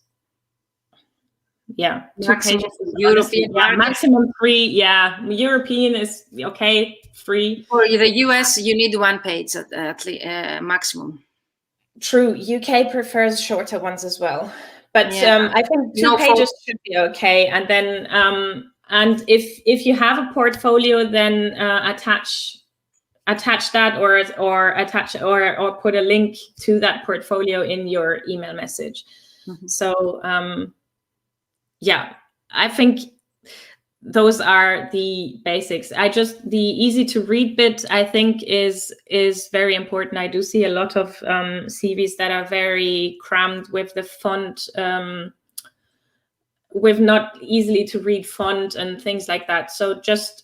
Yeah, 2 pages. European, maximum 3. Yeah, European is okay, 3. For the US, you need 1 page at least, maximum. True, UK prefers shorter ones as well, but I think 2 pages should be okay. And then, and if you have a portfolio, then attach that or attach or put a link to that portfolio in your email message. So. Yeah, I think those are the basics. The easy to read bit, I think, is very important. I do see a lot of CVs that are very crammed with the font, with not easily to read font and things like that. So just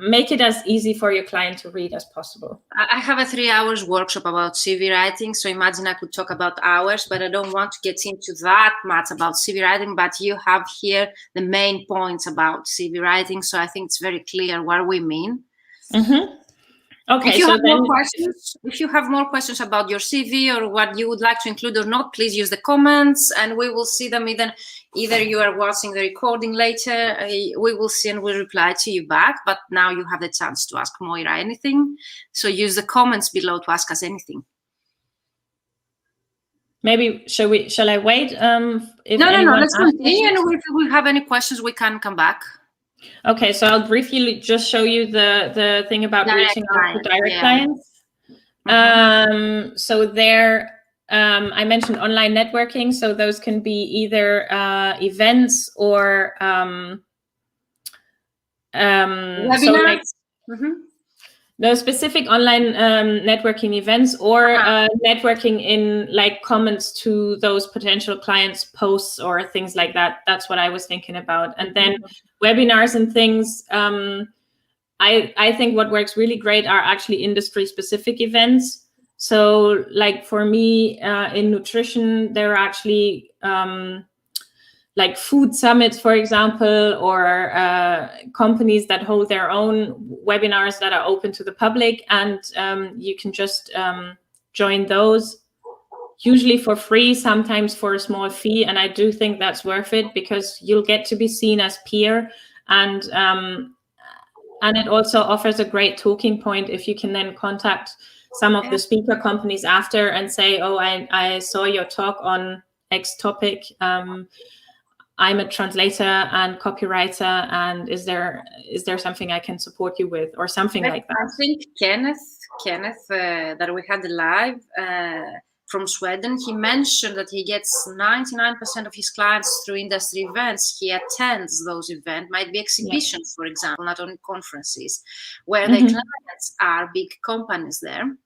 make it as easy for your client to read as possible. I have a 3-hour workshop about CV writing. So imagine I could talk about hours, but I don't want to get into that much about CV writing. But you have here the main points about CV writing. So I think it's very clear what we mean. Okay, if you have more questions about your CV or what you would like to include or not, please use the comments and we will see them. Either you are watching the recording later, we will see and we'll reply to you back. But now you have the chance to ask Moira anything. So use the comments below to ask us anything. Maybe shall I wait? No, let's continue. And if we have any questions, we can come back. Okay, so I'll briefly just show you the thing about reaching out to direct clients. So there, I mentioned online networking. So those can be either events or webinars. No specific online networking events or networking in like comments to those potential clients' posts or things like that. That's what I was thinking about. And then webinars and things. I think what works really great are actually industry-specific events. So like for me in nutrition, there are actually like food summits, for example, or companies that hold their own webinars that are open to the public, and you can just join those, usually for free, sometimes for a small fee. And I do think that's worth it because you'll get to be seen as peer, and And it also offers a great talking point if you can then contact some of the speaker companies after and say, oh, I saw your talk on X topic. I'm a translator and copywriter, and is there something I can support you with, or something like that? I think Kenneth that we had live from Sweden, he mentioned that he gets 99% of his clients through industry events. He attends those events, might be exhibitions, for example, not only conferences, where the clients are big companies there.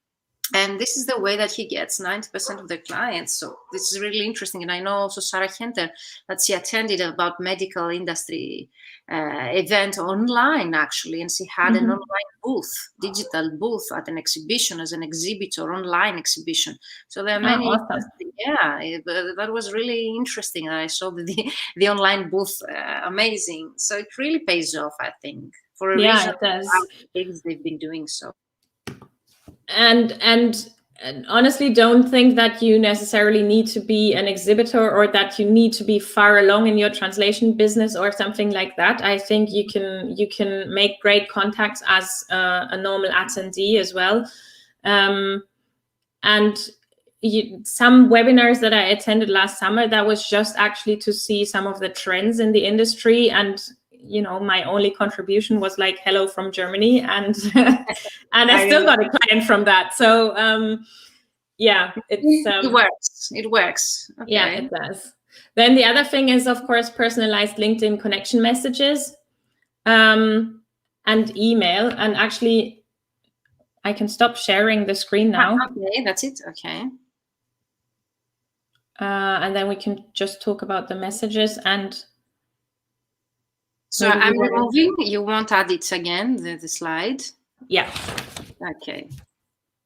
And this is the way that he gets 90% of the clients. So this is really interesting. And I know also Sarah Henter, that she attended about medical industry event online, actually. And she had an online booth, digital booth at an exhibition as an exhibitor, online exhibition. So there are many. Awesome. Yeah, that was really interesting. I saw the online booth, amazing. So it really pays off, I think, for a reason. It does. How things they've been doing so. And honestly, don't think that you necessarily need to be an exhibitor or that you need to be far along in your translation business or something like that. I think you can make great contacts as a normal attendee as well. And some webinars that I attended last summer, that was just actually to see some of the trends in the industry, and my only contribution was like, hello from Germany, and and I still got a client from that. So it works. Okay. Yeah, it does. Then the other thing is, of course, personalized LinkedIn connection messages and email. And actually, I can stop sharing the screen now. Okay, that's it. Okay. And then we can just talk about the messages. And so I'm removing. You won't add it again, the slide? Yeah. Okay.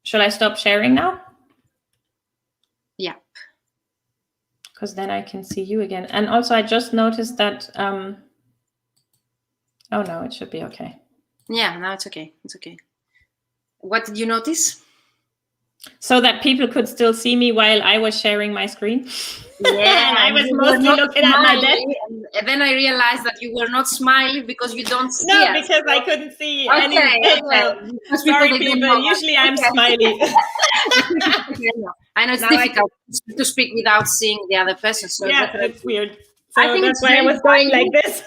Shall I stop sharing now? Yeah. Because then I can see you again. And also, I just noticed that... oh, no, it should be okay. Yeah, now it's okay. It's okay. What did you notice? So that people could still see me while I was sharing my screen. Yeah, and I was mostly looking at my desk. And then I realized that you were not smiling because you don't see No, us. because I couldn't see any. Well, sorry, people. Usually I'm smiley. I know it's difficult to speak without seeing the other person. So yeah, it's weird. So I think that's why I was going like this.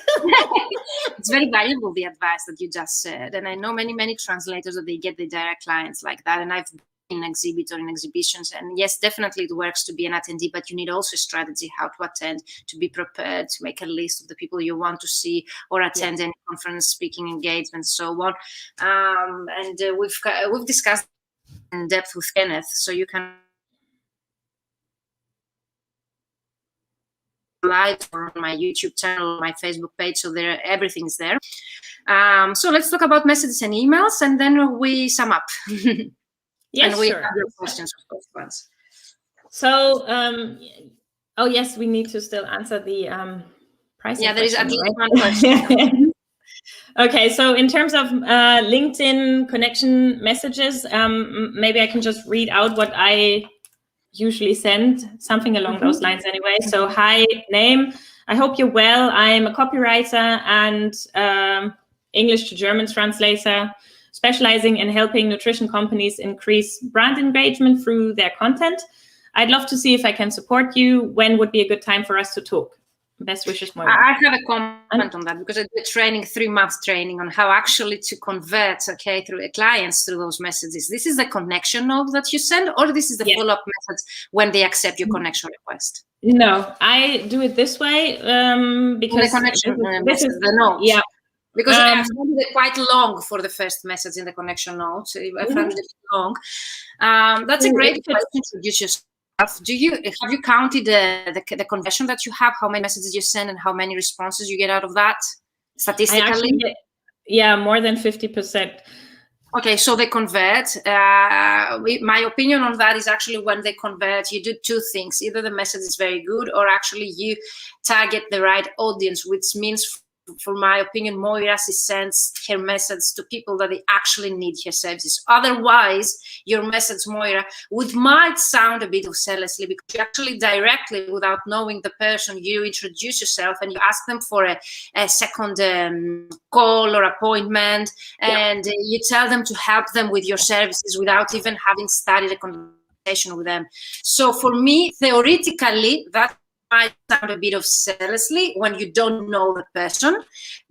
It's very valuable, the advice that you just said. And I know many translators that they get the direct clients like that. And I've been an exhibitor in exhibitions. And yes, definitely it works to be an attendee, but you need also a strategy how to attend, to be prepared, to make a list of the people you want to see or attend any conference, speaking engagement, so on. And we've discussed in depth with Kenneth, so you can live or on my YouTube channel, my Facebook page, so everything's there. So let's talk about messages and emails, and then we sum up. Yes, and we sure. have your questions, of course, once. So, oh yes, we need to still answer the pricing. Yeah, there is at least one question. Okay, so in terms of LinkedIn connection messages, maybe I can just read out what I usually send, something along those lines anyway. So, hi, name. I hope you're well. I'm a copywriter and English to German translator, specializing in helping nutrition companies increase brand engagement through their content. I'd love to see if I can support you. When would be a good time for us to talk? Best wishes, Moira. I have a comment on that because I did 3-month training on how actually to convert, through clients through those messages. This is the connection note that you send, or this is the follow-up method when they accept your connection request? No, I do it this way because the connection this is the note. Yeah. Because I found it quite long for the first message in the connection note. I found it long. That's a great way to introduce yourself. Have you counted the conversion that you have? How many messages you send and how many responses you get out of that statistically? More than 50%. Okay, so they convert. My opinion on that is actually when they convert, you do two things. Either the message is very good or actually you target the right audience, which means for my opinion, Moira sends her message to people that they actually need her services. Otherwise, your message, Moira, might sound a bit of selflessly, because you actually directly, without knowing the person, you introduce yourself and you ask them for a second call or appointment, and you tell them to help them with your services without even having started a conversation with them. So for me, theoretically, that might sound a bit of selflessly when you don't know the person,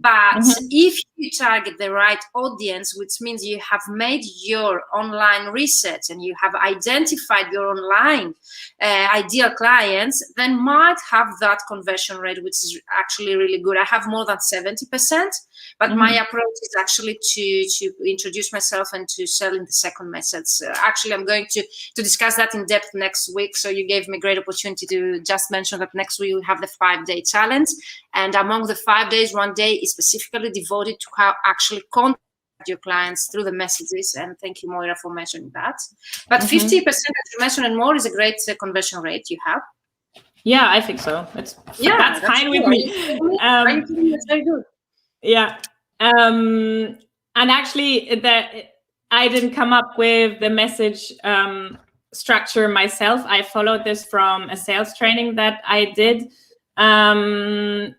but if you target the right audience, which means you have made your online research and you have identified your online ideal clients, then might have that conversion rate, which is actually really good. I have more than 70%, but my approach is actually to introduce myself and to sell in the second message. Actually, I'm going to discuss that in depth next week. So you gave me a great opportunity to just mention that next week we have the 5-day challenge. And among the 5 days, 1 day is specifically devoted to how actually contact your clients through the messages. And thank you, Moira, for mentioning that. But 50% that you mentioned and more is a great conversion rate you have. Yeah, I think so. That's fine with me. That's very good. Yeah. And actually, I didn't come up with the message structure myself. I followed this from a sales training that I did. And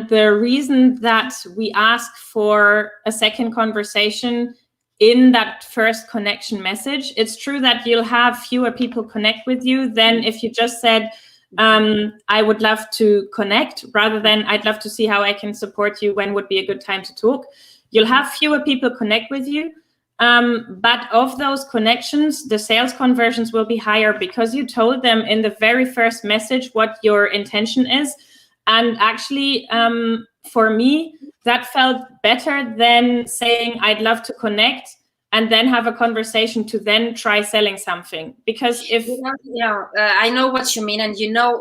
the reason that we ask for a second conversation in that first connection message, it's true that you'll have fewer people connect with you than if you just said, I would love to connect, rather than I'd love to see how I can support you, when would be a good time to talk. You'll have fewer people connect with you. But of those connections, the sales conversions will be higher because you told them in the very first message what your intention is. And actually, for me, that felt better than saying I'd love to connect and then have a conversation to then try selling something. Because if I know what you mean, and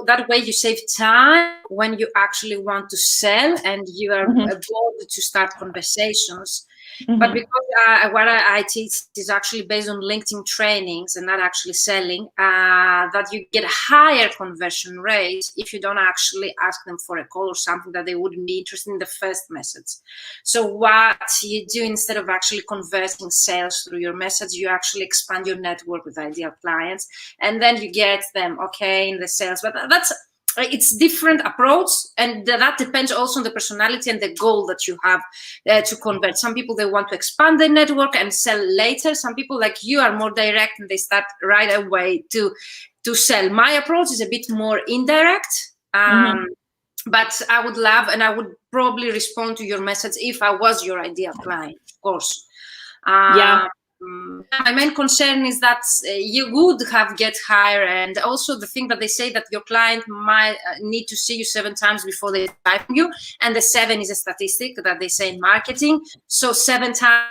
that way you save time when you actually want to sell and you are bold to start conversations. But because what I teach is actually based on LinkedIn trainings and not actually selling, that you get a higher conversion rate if you don't actually ask them for a call or something that they wouldn't be interested in the first message. So what you do, instead of actually converting sales through your message, you actually expand your network with ideal clients, and then you get them in the sales. But it's different approach, and that depends also on the personality and the goal that you have to convert. Some people, they want to expand their network and sell later. Some people, like you, are more direct and they start right away to sell. My approach is a bit more indirect, but I would love, and I would probably respond to your message if I was your ideal client, of course. My main concern is that you would get higher, and also the thing that they say that your client might need to see you 7 times before they buy from you, and the 7 is a statistic that they say in marketing. So 7 times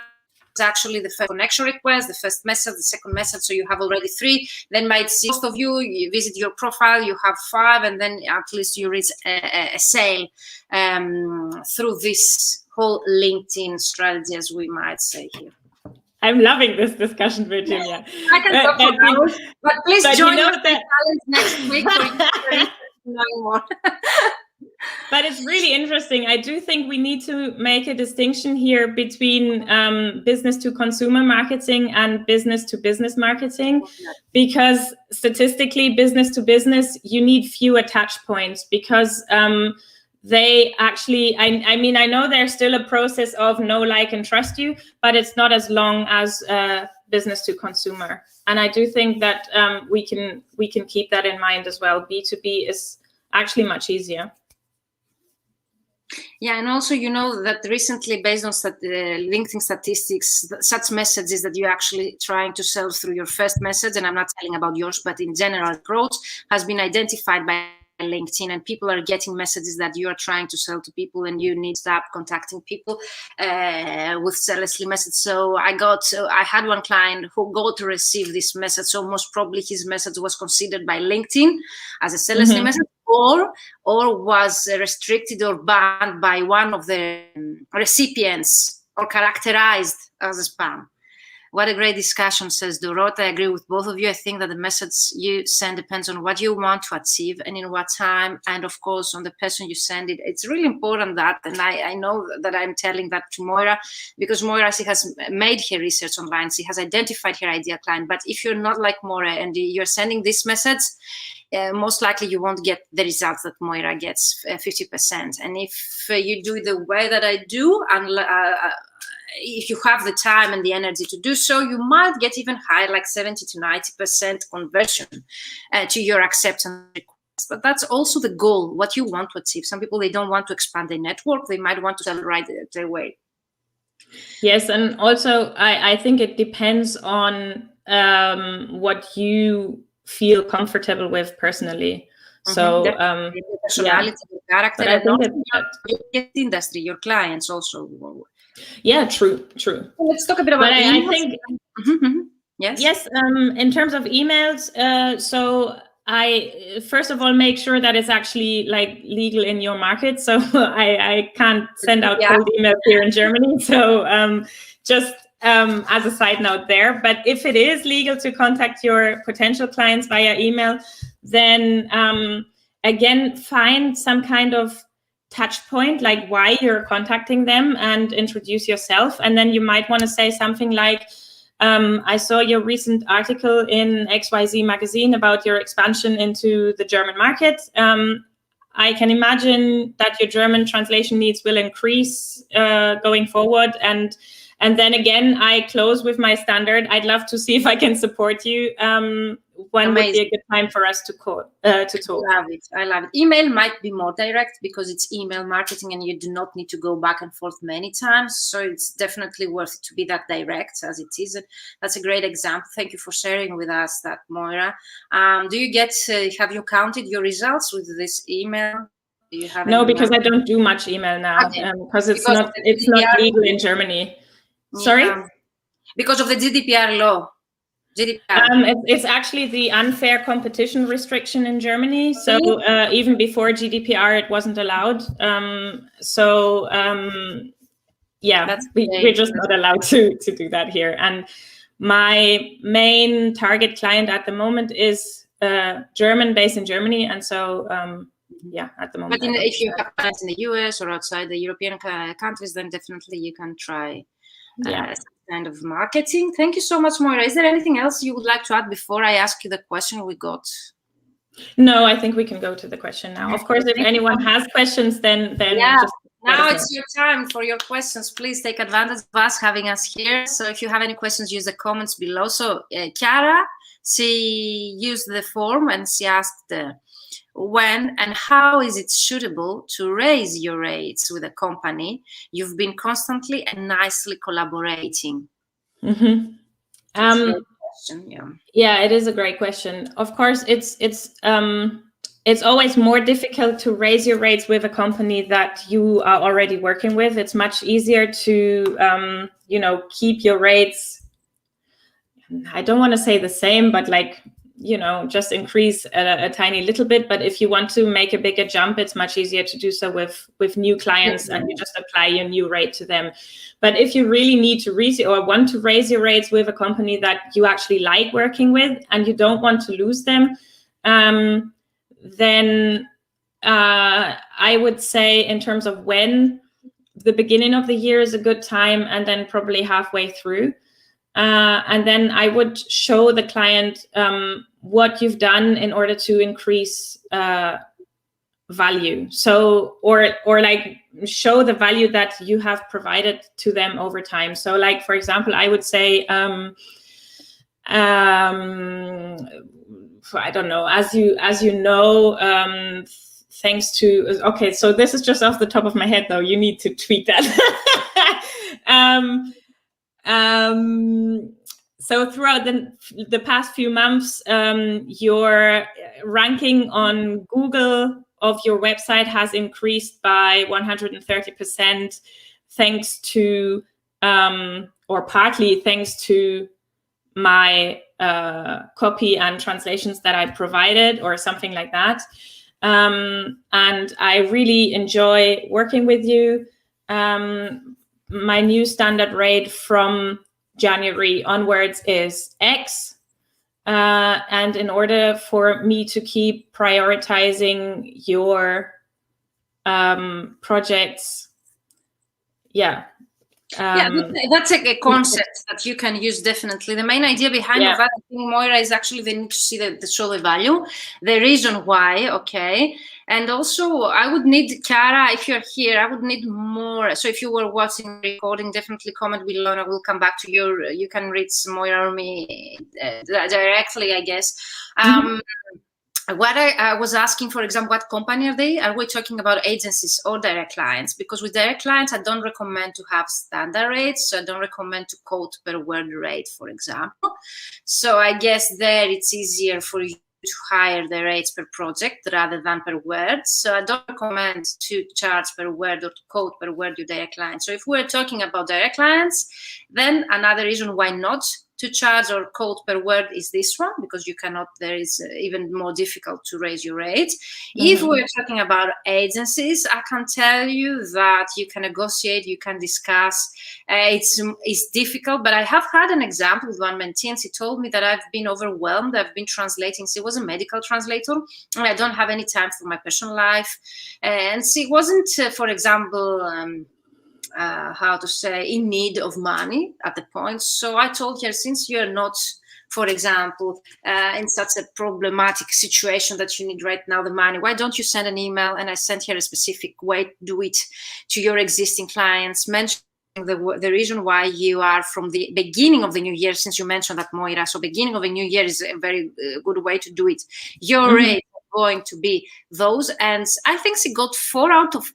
is actually the first connection request, the first message, the second message, so you have already 3. Then might see most of you visit your profile, you have 5, and then at least you reach a sale through this whole LinkedIn strategy, as we might say here. I'm loving this discussion, Virginia. I can talk for hours, but please join us challenge next week for you to know more. But it's really interesting. I do think we need to make a distinction here between business to consumer marketing and business to business marketing, because statistically, business to business, you need fewer touch points, because they actually, I mean, I know there's still a process of know, like, and trust you, but it's not as long as business to consumer. And I do think that we can keep that in mind as well. B2B is actually much easier. Yeah, and also, that recently, based on LinkedIn statistics, such messages that you're actually trying to sell through your first message, and I'm not telling about yours, but in general approach, has been identified by LinkedIn, and people are getting messages that you are trying to sell to people, and you need to stop contacting people with selflessly message. So I had one client who got to receive this message. So most probably his message was considered by LinkedIn as a selflessly message, or was restricted or banned by one of the recipients, or characterized as a spam. What a great discussion, says Dorota. I agree with both of you. I think that the message you send depends on what you want to achieve and in what time, and of course on the person you send it. It's really important that, and I know that I'm telling that to Moira, because Moira, she has made her research online. She has identified her ideal client. But if you're not like Moira and you're sending this message, most likely you won't get the results that Moira gets, 50%. And if you do it the way that I do, and if you have the time and the energy to do so, you might get even higher, like 70 to 90% conversion to your acceptance request. But that's also the goal, what you want to achieve. Some people, they don't want to expand their network. They might want to sell right away. Yes, and also I think it depends on what you feel comfortable with personally. So personality, character, but I think your industry, your clients also. Yeah, true. Let's talk a bit about emails. I think yes. In terms of emails, so I first of all make sure that it's actually like legal in your market. So I can't send out cold emails here in Germany. So just as a side note there. But if it is legal to contact your potential clients via email, then again, find some kind of touch point, like why you're contacting them, and introduce yourself. And then you might want to say something like, I saw your recent article in XYZ magazine about your expansion into the German market. I can imagine that your German translation needs will increase going forward. And then again, I close with my standard. I'd love to see if I can support you. When would be a good time for us to talk? I love it. Email might be more direct because it's email marketing and you do not need to go back and forth many times. So it's definitely worth it to be that direct as it is. That's a great example. Thank you for sharing with us that, Moira. Do you get, have you counted your results with this email? Do you have no, because I don't do much email now because it's not legal in Germany. Sorry? Because of the GDPR law. It's actually the unfair competition restriction in Germany. So even before GDPR, it wasn't allowed. We're just not allowed to do that here. And my main target client at the moment is German, based in Germany. And so, at the moment. But if you have clients in the US or outside the European countries, then definitely you can try kind of marketing. Thank you so much, Moira. Is there anything else you would like to add before I ask you the question we got? No, I think we can go to the question now. Of course, if anyone has questions, then just now it's your time for your questions. Please take advantage of us having us here. So if you have any questions, use the comments below. So Chiara, she used the form and she asked when and how is it suitable to raise your rates with a company you've been constantly and nicely collaborating? Mm-hmm. It is a great question. Of course, it's always more difficult to raise your rates with a company that you are already working with. It's much easier to keep your rates, I don't want to say the same, but just increase a tiny little bit. But if you want to make a bigger jump, it's much easier to do so with new clients, and you just apply your new rate to them. But if you really need to want to raise your rates with a company that you actually like working with and you don't want to lose them, then I would say in terms of when, the beginning of the year is a good time, and then probably halfway through. And then I would show the client what you've done in order to increase value. So, or show the value that you have provided to them over time. So for example, I would say, I don't know, as you know, thanks to, okay, so this is just off the top of my head though, you need to tweet that. So throughout the past few months, your ranking on Google of your website has increased by 130% thanks to, or partly thanks to my copy and translations that I provided, or something like that. And I really enjoy working with you. My new standard rate from January onwards is X. And in order for me to keep prioritizing your projects, that's a concept that you can use definitely. The main idea behind of that, I think, Moira, is actually they need to see the show the value, the reason why, okay. And also, I would need, Chiara, if you're here, I would need more. So if you were watching the recording, definitely comment below and I will come back to you. You can reach Moira or me directly, I guess. What I was asking, for example, what company are they? Are we talking about agencies or direct clients? Because with direct clients, I don't recommend to have standard rates. So I don't recommend to quote per word rate, for example. So I guess there it's easier for you to hire the rates per project rather than per word. So I don't recommend to charge per word or to quote per word your direct clients. So if we're talking about direct clients, then another reason why not to charge or quote per word is this one, because you cannot, there is even more difficult to raise your rates. If we're talking about agencies, I can tell you that you can negotiate, you can discuss. It's difficult, but I have had an example with one mentee, and she told me that I've been overwhelmed. I've been translating. She was a medical translator, and I don't have any time for my personal life. And she wasn't, for example, how to say, in need of money at the point. So I told her, since you're not, for example, in such a problematic situation that you need right now the money, why don't you send an email? And I sent her a specific way to do it to your existing clients, mentioning the reason why you are from the beginning of the new year, since you mentioned that, Moira. So beginning of a new year is a very good way to do it. Your rate is going to be those. And I think she got 4 out of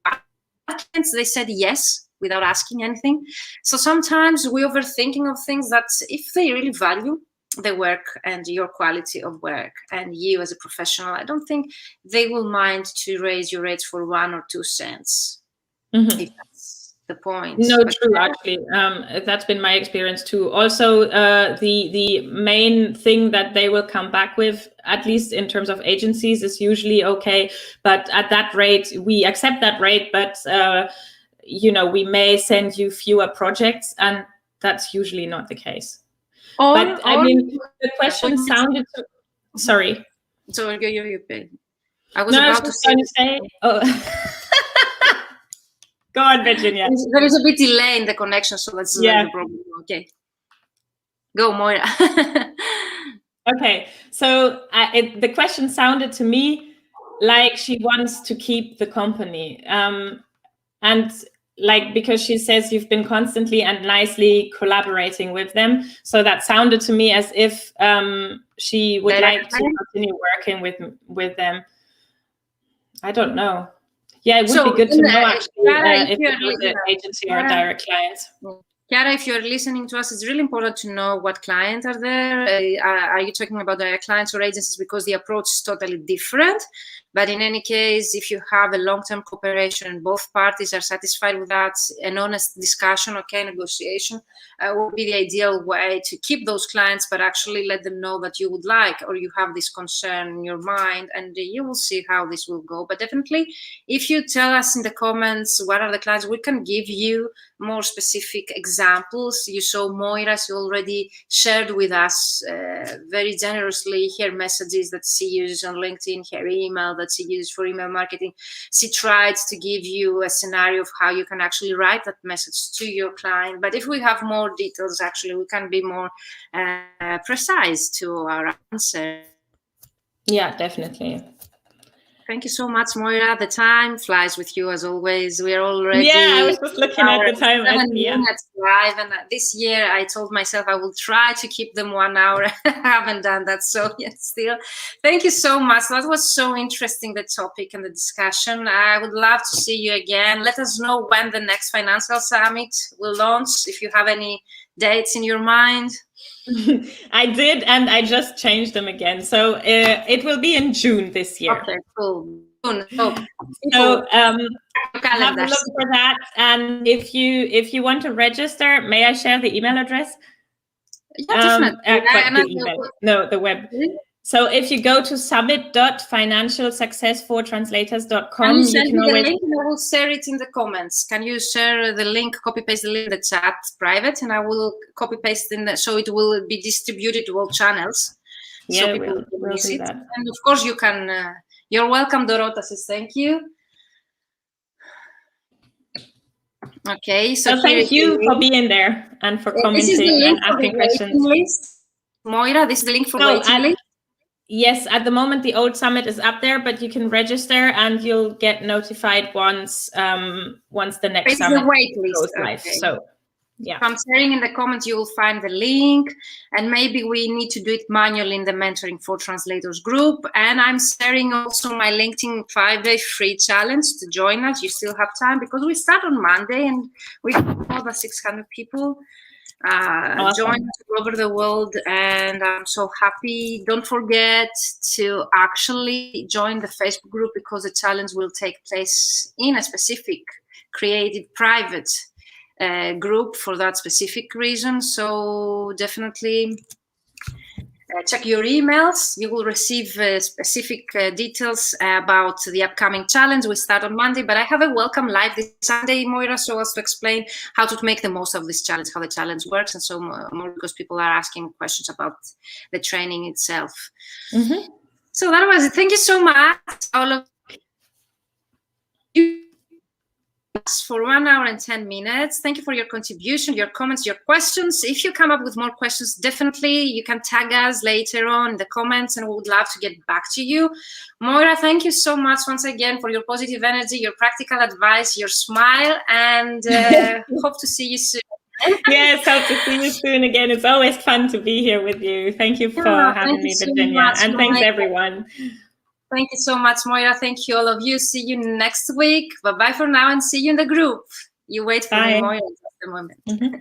5 clients. They said yes without asking anything. So sometimes we're overthinking of things that if they really value the work and your quality of work and you as a professional, I don't think they will mind to raise your rates for 1 or 2 cents. If that's the point. No, true, actually. That's been my experience too. Also, the main thing that they will come back with, at least in terms of agencies, is usually, okay, but at that rate, we accept that rate, but we may send you fewer projects, and that's usually not the case. But I mean, the question sounded sorry. So you pay. I was about to say. Go on, Virginia. There is a bit delay in the connection, so that's the problem. Okay. Go, Moira. Okay, so the question sounded to me like she wants to keep the company. And like, because she says you've been constantly and nicely collaborating with them. So that sounded to me as if she would like to continue working with them. I don't know. Yeah, it would be good to know actually if it was an agency or a direct client. Chiara, if you're listening to us, it's really important to know what clients are there. Are you talking about direct clients or agencies? Because the approach is totally different. But in any case, if you have a long-term cooperation and both parties are satisfied with that, an honest discussion, negotiation will be the ideal way to keep those clients, but actually let them know that you would like, or you have this concern in your mind, and you will see how this will go. But definitely, if you tell us in the comments what are the clients, we can give you more specific examples. You saw Moira, she already shared with us very generously her messages that she uses on LinkedIn, her email that she uses for email marketing. She tried to give you a scenario of how you can actually write that message to your client. But if we have more details, actually, we can be more precise to our answer. Yeah, definitely. Thank you so much, Moira. The time flies with you as always. We're already I was just looking at the time. 7 minutes live, and this year I told myself I will try to keep them 1 hour. I haven't done that, so still. Thank you so much. That was so interesting, the topic and the discussion. I would love to see you again. Let us know when the next financial summit will launch, if you have any dates in your mind. I did, and I just changed them again. So it will be in June this year. Okay, cool. So have a look for that. And if you want to register, may I share the email address? Yeah, definitely. The email. No, the web. So if you go to summit.financialsuccessfortranslators.com, can you send you can me always... the link and I will share it in the comments. Can you share the link, copy paste the link in the chat private, and I will copy paste in the, so it will be distributed to all channels. Yeah, so people we'll do that. And of course you can, you're welcome. Dorota says thank you. Okay, so thank you for being there and for commenting and asking questions. List. Moira, this is the link for waiting list. Yes, at the moment the old summit is up there, but you can register and you'll get notified once the next summit goes live. Okay. So yeah, if I'm sharing in the comments, you will find the link, and maybe we need to do it manually in the Mentoring for Translators group. And I'm sharing also my LinkedIn 5-day free challenge to join us. You still have time because we start on Monday and we have more than 600 people awesome. Join us all over the world, and I'm so happy. Don't forget to actually join the Facebook group because the challenge will take place in a specific created private group for that specific reason. So definitely check your emails. You will receive specific details about the upcoming challenge. We start on Monday, but I have a welcome live this Sunday, Moira, so as to explain how to make the most of this challenge, how the challenge works, and so more because people are asking questions about the training itself. Mm-hmm. So that was it. Thank you so much, all of you, for 1 hour and 10 minutes. Thank you for your contribution, your comments, your questions. If you come up with more questions, definitely you can tag us later on in the comments, and we would love to get back to you. Moira, thank you so much once again for your positive energy, your practical advice, your smile, and hope to see you soon. Yes, hope to see you soon again. It's always fun to be here with you. Thank you for having me, Virginia, and thanks everyone. Thank you so much, Moira. Thank you, all of you. See you next week. Bye-bye for now, and see you in the group. You wait for me, Moira, in just a moment. Mm-hmm.